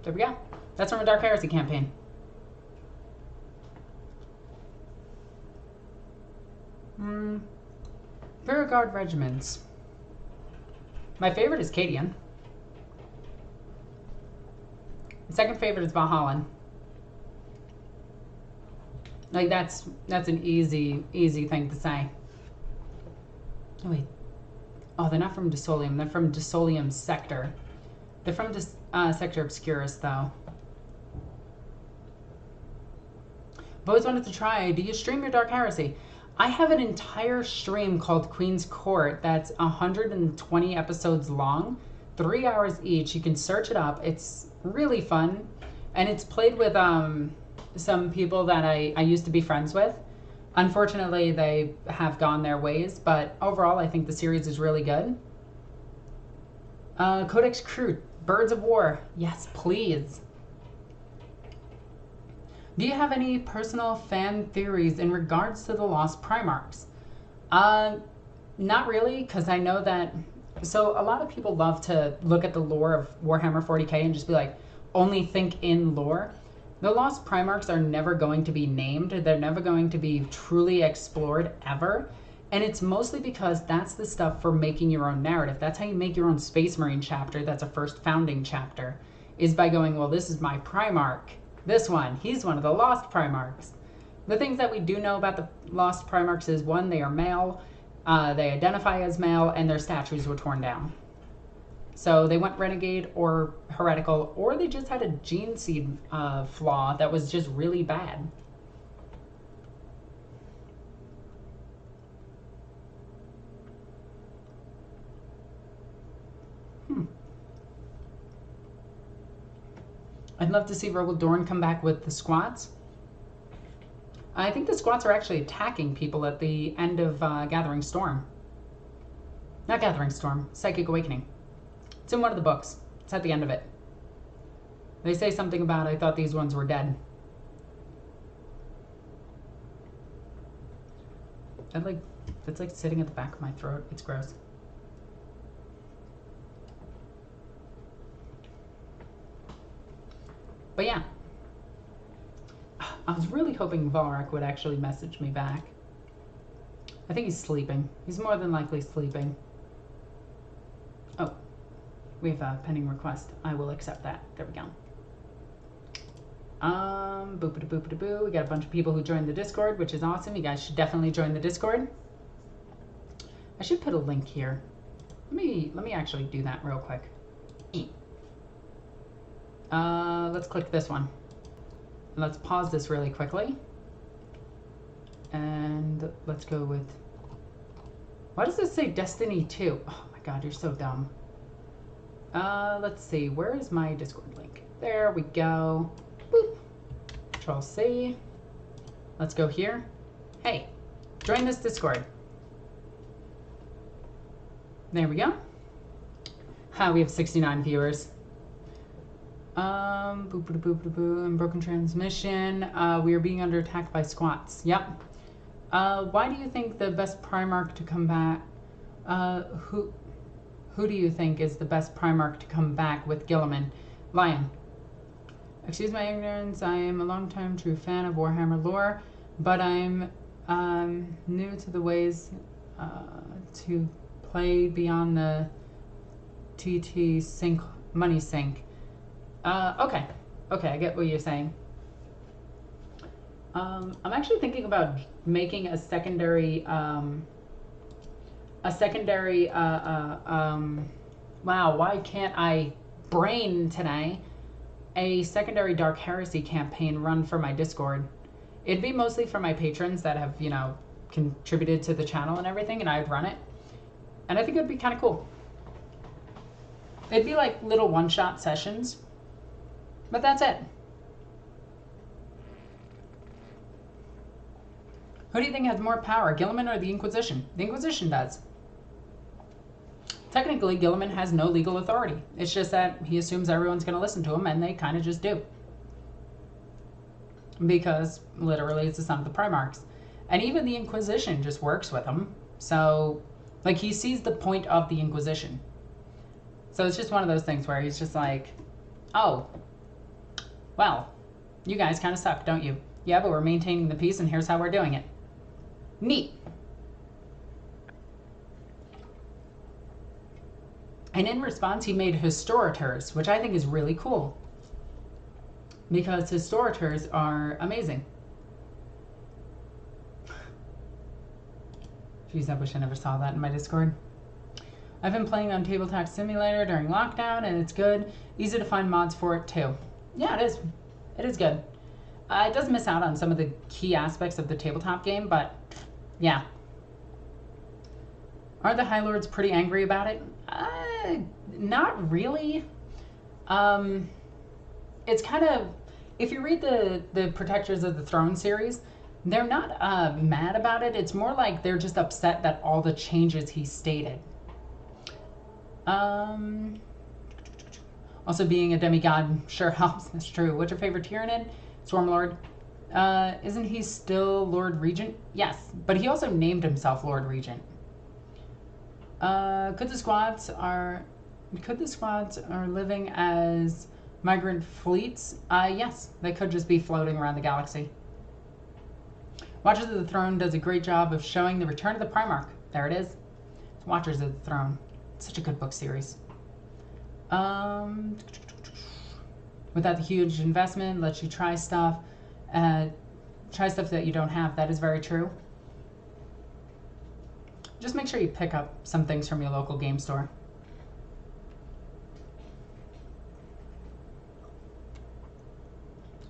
There we go. That's from a Dark Heresy campaign. Imperial Guard regiments. My favorite is Cadian. The second favorite is Valhallan. Like, that's an easy thing to say. Oh, wait. Oh, they're not from Elysium. They're from Elysium Sector. They're from Sector Obscurus, though. I've always wanted to try. Do you stream your Dark Heresy? I have an entire stream called Queen's Court that's 120 episodes long, 3 hours each. You can search it up. It's really fun, and it's played with some people that I used to be friends with. Unfortunately, they have gone their ways, but overall, I think the series is really good. Codex Crew, Birds of War. Yes, please. Do you have any personal fan theories in regards to the Lost Primarchs? Not really, because I know that... So a lot of people love to look at the lore of Warhammer 40k and just be like, only think in lore. The Lost Primarchs are never going to be named. They're never going to be truly explored ever. And it's mostly because that's the stuff for making your own narrative. That's how you make your own Space Marine chapter. That's a first founding chapter. Is by going, well, this is my Primarch. This one, he's one of the Lost Primarchs. The things that we do know about the Lost Primarchs is, one, they are male, they identify as male, and their statues were torn down. So they went renegade or heretical, or they just had a gene seed flaw that was just really bad. I'd love to see Rogel Dorn come back with the squats. I think the squats are actually attacking people at the end of Gathering Storm. Not Gathering Storm, Psychic Awakening. It's in one of the books. It's at the end of it. They say something about, I thought these ones were dead. That's like sitting at the back of my throat. It's gross. But yeah. I was really hoping Valrak would actually message me back. I think he's sleeping. He's more than likely sleeping. Oh, we have a pending request. I will accept that. There we go. Boopity-boopity-boo. We got a bunch of people who joined the Discord, which is awesome. You guys should definitely join the Discord. I should put a link here. Let me actually do that real quick. Let's click this one. Let's pause this really quickly. And let's go with... Why does this say Destiny 2? Oh my god, you're so dumb. Let's see. Where is my Discord link? There we go. Boop. Control C. Let's go here. Hey, join this Discord. There we go. We have 69 viewers. Boop-a-boop-a-boo, and broken transmission. We are being under attack by squats. Yep. Why do you think the best Primarch to come back? Who do you think is the best Primarch to come back with Guilliman? Lion. Excuse my ignorance. I am a long-time true fan of Warhammer lore, but I'm new to the ways to play beyond the TT sink money sink. Okay, I get what you're saying. I'm actually thinking about making a secondary, wow, why can't I brain today? A secondary Dark Heresy campaign run for my Discord. It'd be mostly for my patrons that have, you know, contributed to the channel and everything, and I'd run it. And I think it'd be kind of cool. It'd be like little one-shot sessions. But that's it. Who do you think has more power, Guilliman or the Inquisition? The Inquisition does. Technically, Guilliman has no legal authority. It's just that he assumes everyone's going to listen to him, and they kind of just do. Because, literally, it's the son of the Primarchs. And even the Inquisition just works with him. So, like, he sees the point of the Inquisition. So it's just one of those things where he's just like, oh, well, you guys kind of suck, don't you? Yeah, but we're maintaining the peace, and here's how we're doing it. Neat. And in response, he made Historitors, which I think is really cool. Because Historitors are amazing. Jeez, I wish I never saw that in my Discord. I've been playing on Tabletop Simulator during lockdown, and it's good. Easy to find mods for it, too. Yeah, it is. It is good. It does miss out on some of the key aspects of the tabletop game, but yeah. Are the High Lords pretty angry about it? Not really. It's kind of, if you read the Protectors of the Throne series, they're not mad about it. It's more like they're just upset that all the changes he stated. Also, being a demigod sure helps. That's true. What's your favorite Tyranid? Swarmlord. Isn't he still Lord Regent? Yes, but he also named himself Lord Regent. Could the squads are living as migrant fleets? Yes, they could just be floating around the galaxy. Watchers of the Throne does a great job of showing the return of the Primarch. There it is. It's Watchers of the Throne. It's such a good book series. without the huge investment, lets you try stuff that you don't have. That is very true. Just make sure you pick up some things from your local game store.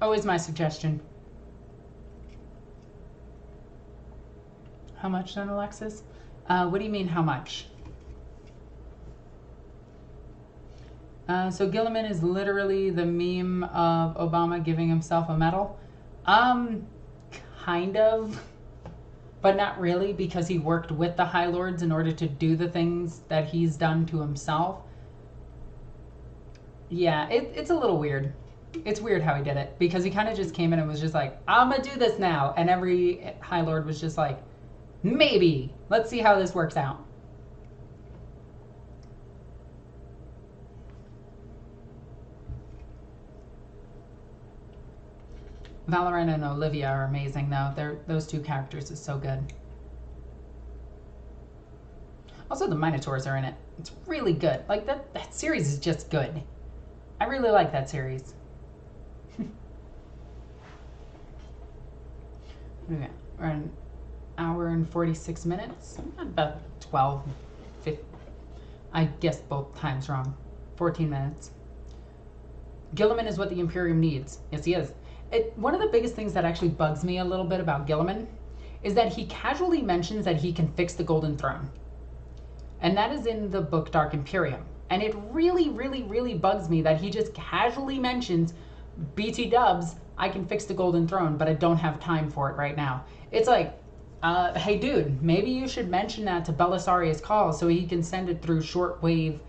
Always my suggestion. How much then, Alexis? What do you mean, how much? So Gilliman is literally the meme of Obama giving himself a medal. Kind of, but not really, because he worked with the High Lords in order to do the things that he's done to himself. Yeah, it's a little weird. It's weird how he did it, because he kind of just came in and was just like, I'm gonna do this now. And every High Lord was just like, maybe. Let's see how this works out. Valorant and Olivia are amazing, though. Those two characters is so good. Also, the Minotaurs are in it. It's really good. Like, that series is just good. I really like that series. Okay, we're at an hour and 46 minutes. About 12, 15. I guessed both times wrong. 14 minutes. Gilliman is what the Imperium needs. Yes, he is. One of the biggest things that actually bugs me a little bit about Gilliman is that he casually mentions that he can fix the Golden Throne. And that is in the book Dark Imperium. And it really, really, really bugs me that he just casually mentions, BT dubs, I can fix the Golden Throne, but I don't have time for it right now. It's like, hey dude, maybe you should mention that to Belisarius Call so he can send it through shortwave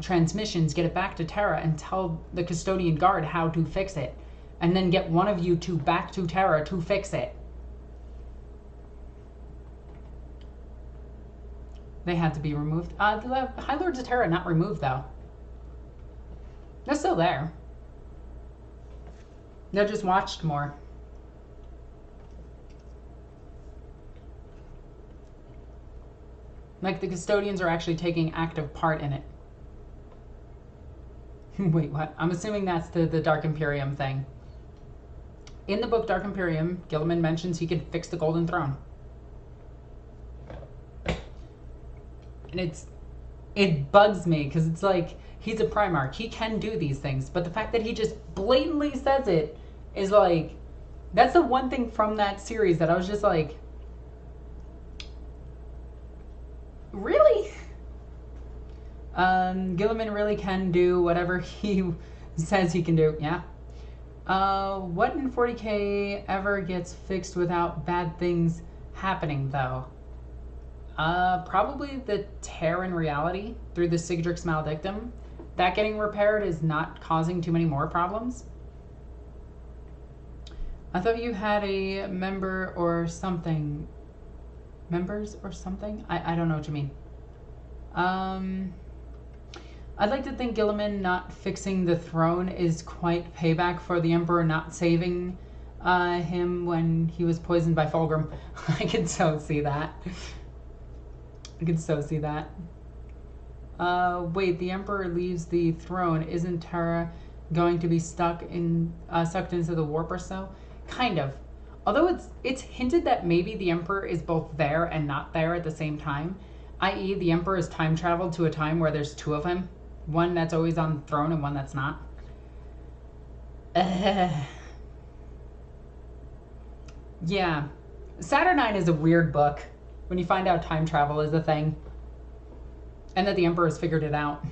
transmissions, get it back to Terra, and tell the Custodian Guard how to fix it. And then get one of you two back to Terra to fix it. They had to be removed. The High Lords of Terra not removed, though. They're still there. They're just watched more. Like, the Custodians are actually taking active part in it. Wait, what? I'm assuming that's the Dark Imperium thing. In the book Dark Imperium, Gilliman mentions he can fix the Golden Throne. And it bugs me, because it's like, he's a Primarch. He can do these things. But the fact that he just blatantly says it is like, that's the one thing from that series that I was just like, really? Gilliman really can do whatever he says he can do. Yeah. What in 40k ever gets fixed without bad things happening, though? Probably the tear in reality through the Sigdrix Maledictum. That getting repaired is not causing too many more problems. I thought you had a member or something. Members or something? I don't know what you mean. I'd like to think Gilliman not fixing the throne is quite payback for the Emperor not saving him when he was poisoned by Fulgrim. I can so see that. I can so see that. Wait, the Emperor leaves the throne. Isn't Terra going to be sucked into the warp or so? Kind of. Although it's hinted that maybe the Emperor is both there and not there at the same time, i.e. the Emperor has time traveled to a time where there's two of him. One that's always on the throne and one that's not. Yeah. Saturnine is a weird book when you find out time travel is a thing. And that the Emperor has figured it out.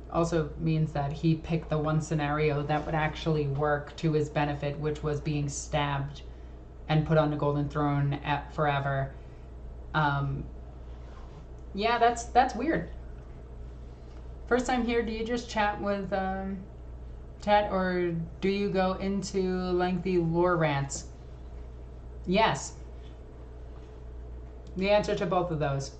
Also means that he picked the one scenario that would actually work to his benefit, which was being stabbed and put on the Golden Throne forever. Yeah, that's weird. First time here, do you just chat with chat, or do you go into lengthy lore rants? Yes. The answer to both of those.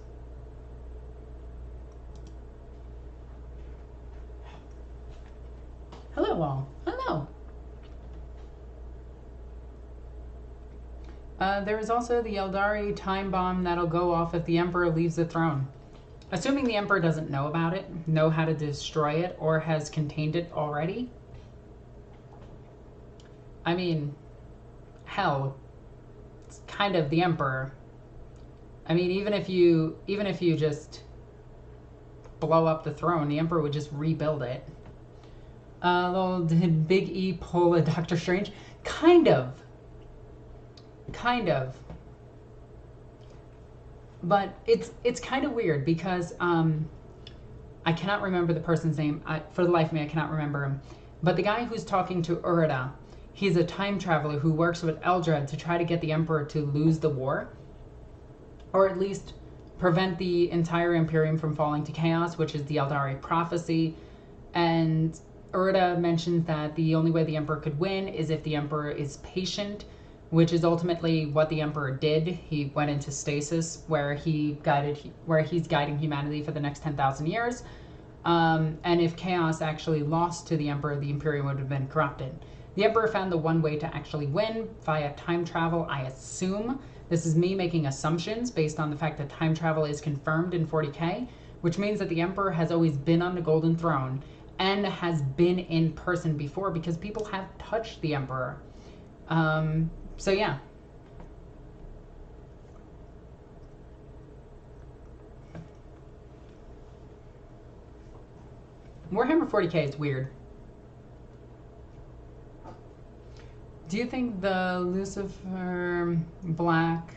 Hello all. Hello. There is also the Eldari time bomb that'll go off if the Emperor leaves the throne. Assuming the Emperor doesn't know about it, know how to destroy it, or has contained it already. I mean, hell, it's kind of the Emperor. I mean, even if you just blow up the throne, the Emperor would just rebuild it. Did Big E pull a Doctor Strange? Kind of. But it's kind of weird because I cannot remember the person's name. For the life of me, I cannot remember him. But the guy who's talking to Urda, he's a time traveler who works with Eldred to try to get the Emperor to lose the war. Or at least prevent the entire Imperium from falling to chaos, which is the Eldari prophecy. And Urda mentions that the only way the Emperor could win is if the Emperor is patient, which is ultimately what the Emperor did. He went into stasis where he's guiding humanity for the next 10,000 years. And if chaos actually lost to the Emperor, the Imperium would have been corrupted. The Emperor found the one way to actually win via time travel, I assume. This is me making assumptions based on the fact that time travel is confirmed in 40k, which means that the Emperor has always been on the Golden Throne and has been in person before because people have touched the Emperor. So yeah. Warhammer 40k is weird. Do you think the Lucifer Black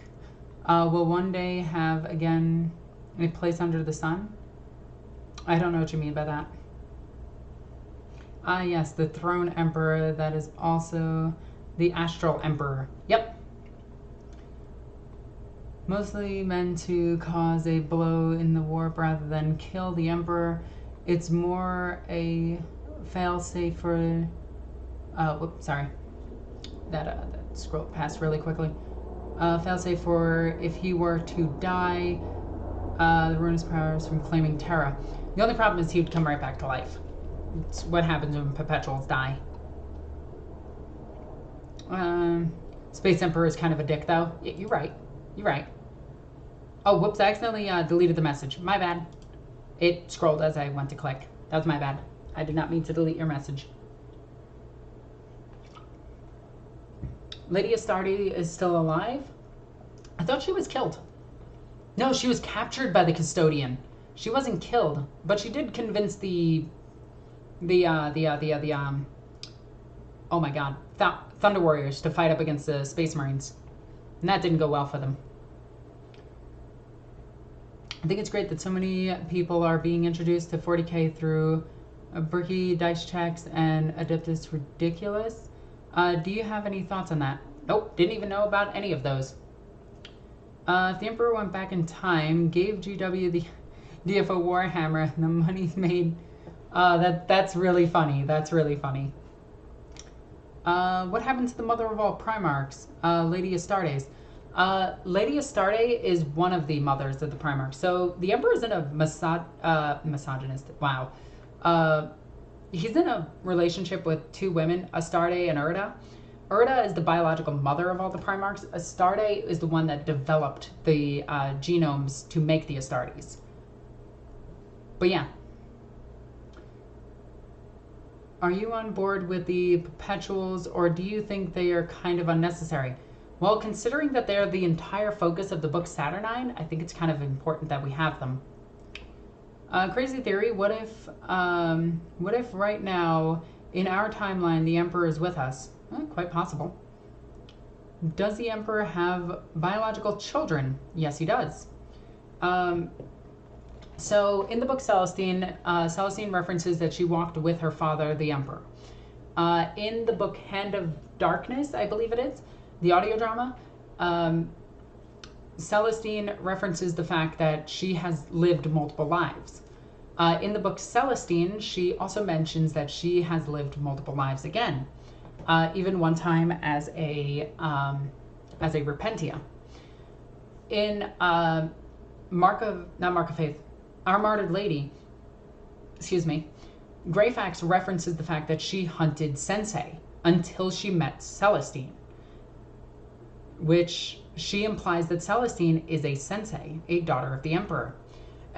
will one day have again a place under the sun? I don't know what you mean by that. Ah, yes, the Throne Emperor, that is also the Astral Emperor. Yep. Mostly meant to cause a blow in the warp rather than kill the Emperor. It's more a failsafe for... whoops, sorry. That scrolled past really quickly. Failsafe for if he were to die, the ruinous powers from claiming Terra. The only problem is he would come right back to life. It's what happens when Perpetuals die. Space Emperor is kind of a dick, though. You're right. You're right. Oh, whoops, I accidentally deleted the message. My bad. It scrolled as I went to click. That was my bad. I did not mean to delete your message. Lady Astartes is still alive? I thought she was killed. No, she was captured by the Custodian. She wasn't killed, but she did convince oh my god, Thunder Warriors to fight up against the Space Marines. And that didn't go well for them. I think it's great that so many people are being introduced to 40k through Bricky, Dice Checks, and Adeptus Ridiculous. Do you have any thoughts on that? Nope, didn't even know about any of those. If the Emperor went back in time, gave GW the DFO Warhammer, and the money made... that's really funny. That's really funny. What happened to the mother of all Primarchs? Lady Astartes. Lady Astartes is one of the mothers of the Primarchs. So the Emperor is in a misogynist... Wow. He's in a relationship with two women, Astartes and Urda. Urda is the biological mother of all the Primarchs. Astartes is the one that developed the genomes to make the Astartes. But yeah. Are you on board with the Perpetuals, or do you think they are kind of unnecessary? Well, considering that they're the entire focus of the book Saturnine, I think it's kind of important that we have them. Crazy theory, what if right now, in our timeline, the Emperor is with us? Quite possible. Does the Emperor have biological children? Yes, he does. So, in the book Celestine, Celestine references that she walked with her father, the Emperor. In the book Hand of Darkness, I believe it is, the audio drama, Celestine references the fact that she has lived multiple lives. In the book Celestine, she also mentions that she has lived multiple lives again, even one time as a Repentia. In Our Martyred Lady, excuse me, Greyfax references the fact that she hunted Sensei until she met Celestine, which she implies that Celestine is a Sensei, a daughter of the Emperor.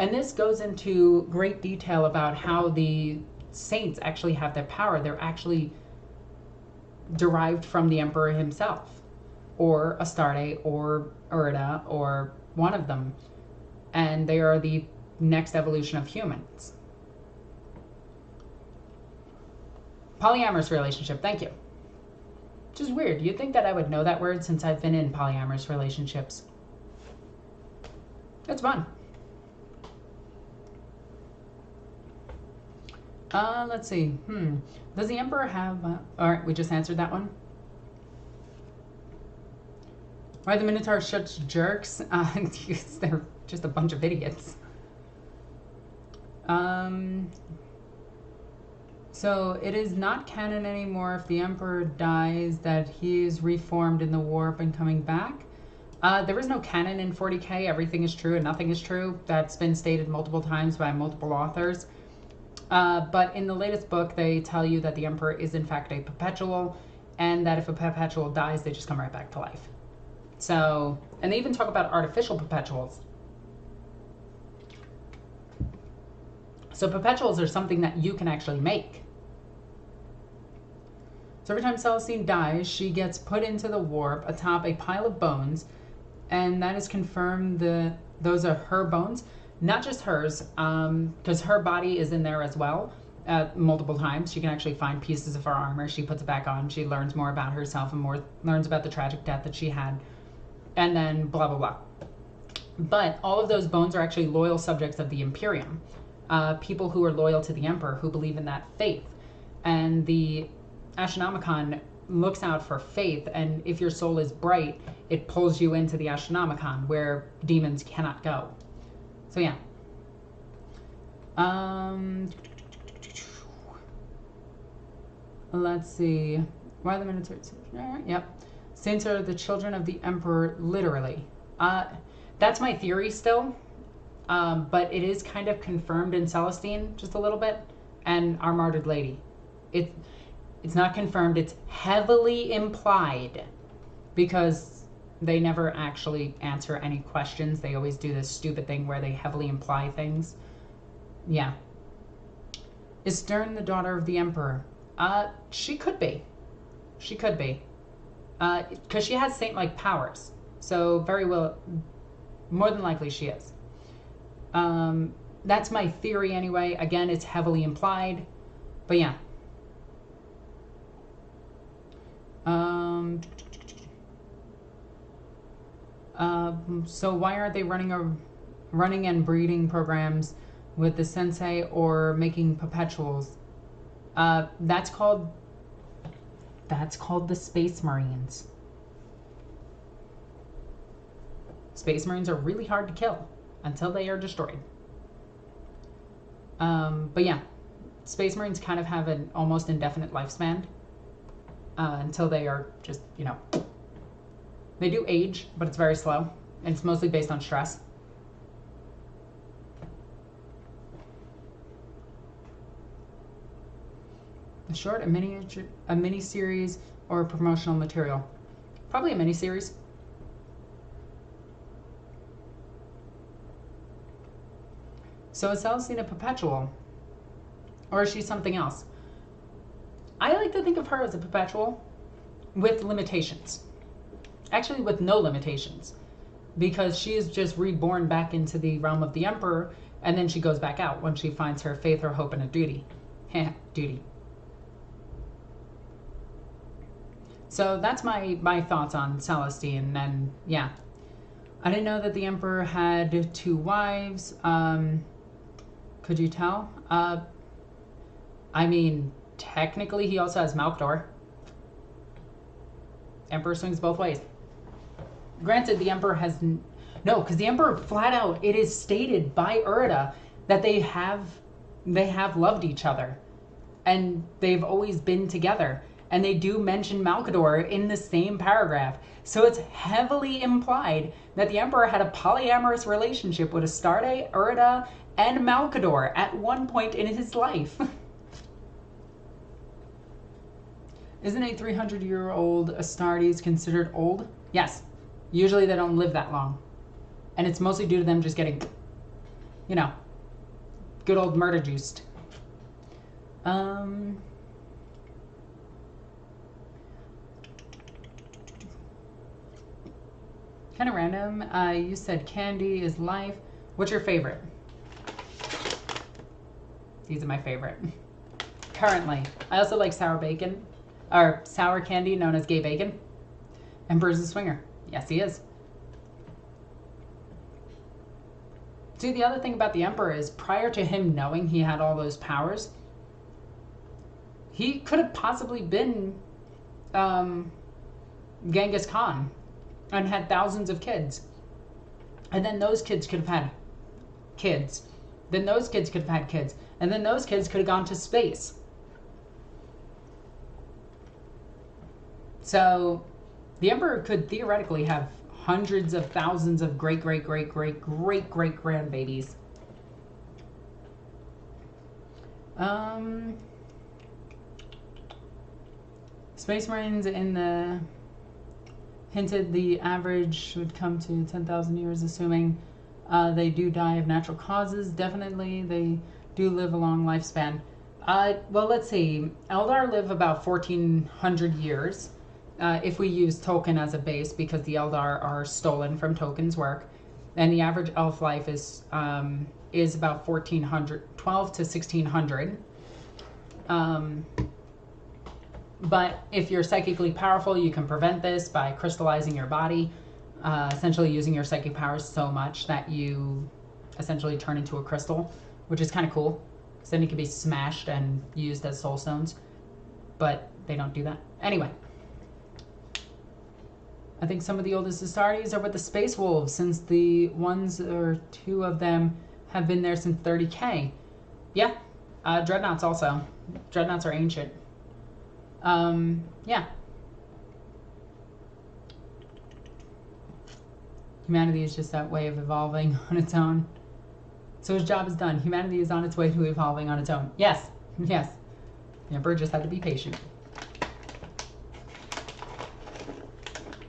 And this goes into great detail about how the saints actually have their power. They're actually derived from the Emperor himself, or Astarte, or Urda, or one of them. And they are the next evolution of humans. Polyamorous relationship, thank you. Which is weird. You'd think that I would know that word since I've been in polyamorous relationships. It's fun. Let's see. Does the Emperor have... Alright, we just answered that one. Why are the Minotaurs such jerks? They're just a bunch of idiots. So it is not canon anymore if the Emperor dies that he is reformed in the warp and coming back. There is no canon in 40k. Everything is true and nothing is true. That's been stated multiple times by multiple authors. But in the latest book, they tell you that the Emperor is in fact a Perpetual, and that if a Perpetual dies, they just come right back to life. So, and they even talk about artificial Perpetuals. So Perpetuals are something that you can actually make. So every time Celestine dies, she gets put into the warp atop a pile of bones, and that is confirmed those are her bones. Not just hers, because her body is in there as well multiple times. She can actually find pieces of her armor. She puts it back on. She learns more about herself and learns about the tragic death that she had. And then blah, blah, blah. But all of those bones are actually loyal subjects of the Imperium. People who are loyal to the Emperor, who believe in that faith. And the Astronomicon looks out for faith, and if your soul is bright, it pulls you into the Astronomicon, where demons cannot go. So yeah. Let's see. Why are the Minotaurs? Yep. Saints are the children of the Emperor, literally. That's my theory still. But it is kind of confirmed in Celestine, just a little bit, and our Martyred Lady. It's not confirmed, it's heavily implied, because they never actually answer any questions. They always do this stupid thing where they heavily imply things. Yeah. Is Stern the daughter of the Emperor? She could be. She could be. Because she has saint-like powers. So very well, more than likely she is. That's my theory anyway. Again, it's heavily implied. But yeah. So why aren't they running and breeding programs with the Sensei or making Perpetuals? That's called the Space Marines. Space Marines are really hard to kill until they are destroyed. But yeah, Space Marines kind of have an almost indefinite lifespan until they are just, you know, they do age, but it's very slow, and it's mostly based on stress. A short, a mini-series, or a promotional material? Probably a mini-series. So is Celestine a Perpetual? Or is she something else? I like to think of her as a Perpetual with limitations. Actually, with no limitations. Because she is just reborn back into the realm of the Emperor, and then she goes back out when she finds her faith, her hope, and a duty. Duty. So that's my thoughts on Celestine, and yeah. I didn't know that the Emperor had 2 wives. Could you tell? I mean, technically he also has Malkador. Emperor swings both ways. Granted, the Emperor has... No, because the Emperor flat out, it is stated by Urda that they have loved each other. And they've always been together. And they do mention Malkador in the same paragraph. So it's heavily implied that the Emperor had a polyamorous relationship with Astarte, Urda, and Malkador at one point in his life. Isn't a 300-year-old Astartes considered old? Yes. Usually they don't live that long. And it's mostly due to them just getting you know, good old murder juiced. Kind of random. You said candy is life. What's your favorite? These are my favorite. Currently. I also like sour bacon. Or sour candy known as gay bacon. Emperor's a swinger. Yes, he is. See, the other thing about the Emperor is prior to him knowing he had all those powers, he could have possibly been Genghis Khan and had thousands of kids. And then those kids could have had kids. Then those kids could have had kids. And then those kids could have gone to space. So the Emperor could theoretically have hundreds of thousands of great-great-great-great-great-great-grandbabies. Space Marines in the hinted the average would come to 10,000 years, assuming they do die of natural causes. Definitely, they do live a long lifespan. Well, let's see. Eldar live about 1,400 years. If we use Tolkien as a base, because the Eldar are stolen from Tolkien's work, and the average elf life is about 1,400, 12 to 1,600. But if you're psychically powerful, you can prevent this by crystallizing your body, essentially using your psychic powers so much that you essentially turn into a crystal, which is kind of cool. So then you can be smashed and used as soul stones, but they don't do that. Anyway. I think some of the oldest Astartes are with the Space Wolves, since the ones or two of them have been there since 30K. Yeah, Dreadnoughts also. Dreadnoughts are ancient. Yeah. Humanity is just that way of evolving on its own. So his job is done. Humanity is on its way to evolving on its own. Yes, yes. The Emperor just had to be patient.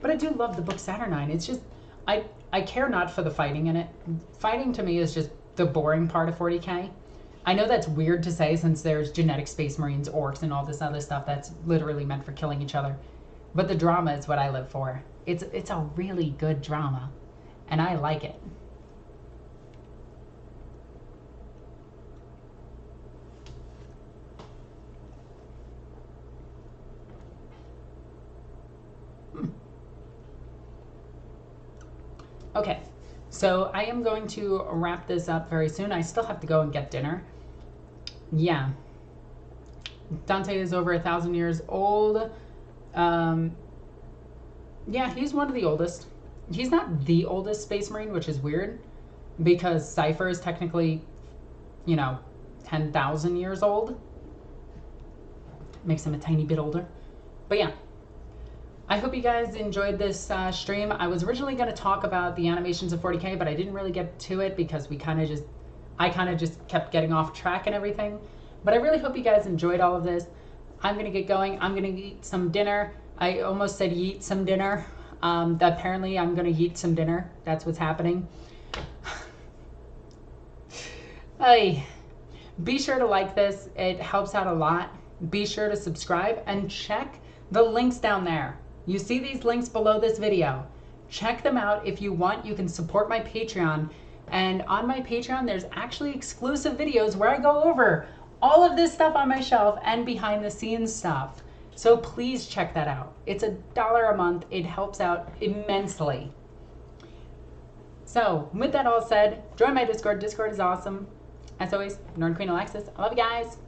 But I do love the book Saturnine. It's just, I care not for the fighting in it. Fighting to me is just the boring part of 40K. I know that's weird to say, since there's genetic space marines, orcs, and all this other stuff that's literally meant for killing each other. But the drama is what I live for. It's a really good drama, and I like it. Okay, so I am going to wrap this up very soon. I still have to go and get dinner. Yeah. Dante is over 1,000 years old. Yeah, he's one of the oldest. He's not the oldest Space Marine, which is weird, because Cypher is technically, you know, 10,000 years old. Makes him a tiny bit older. But yeah. I hope you guys enjoyed this stream. I was originally going to talk about the animations of 40K, but I didn't really get to it because I kind of just kept getting off track and everything. But I really hope you guys enjoyed all of this. I'm going to get going. I'm going to eat some dinner. I almost said yeet some dinner. Apparently, I'm going to yeet some dinner. That's what's happening. Hey, be sure to like this. It helps out a lot. Be sure to subscribe and check the links down there. You see these links below this video. Check them out. If you want, you can support my Patreon. And on my Patreon, there's actually exclusive videos where I go over all of this stuff on my shelf and behind the scenes stuff. So please check that out. It's $1 a month. It helps out immensely. So with that all said, join my Discord. Discord is awesome. As always, NornQueenAlexis. I love you guys.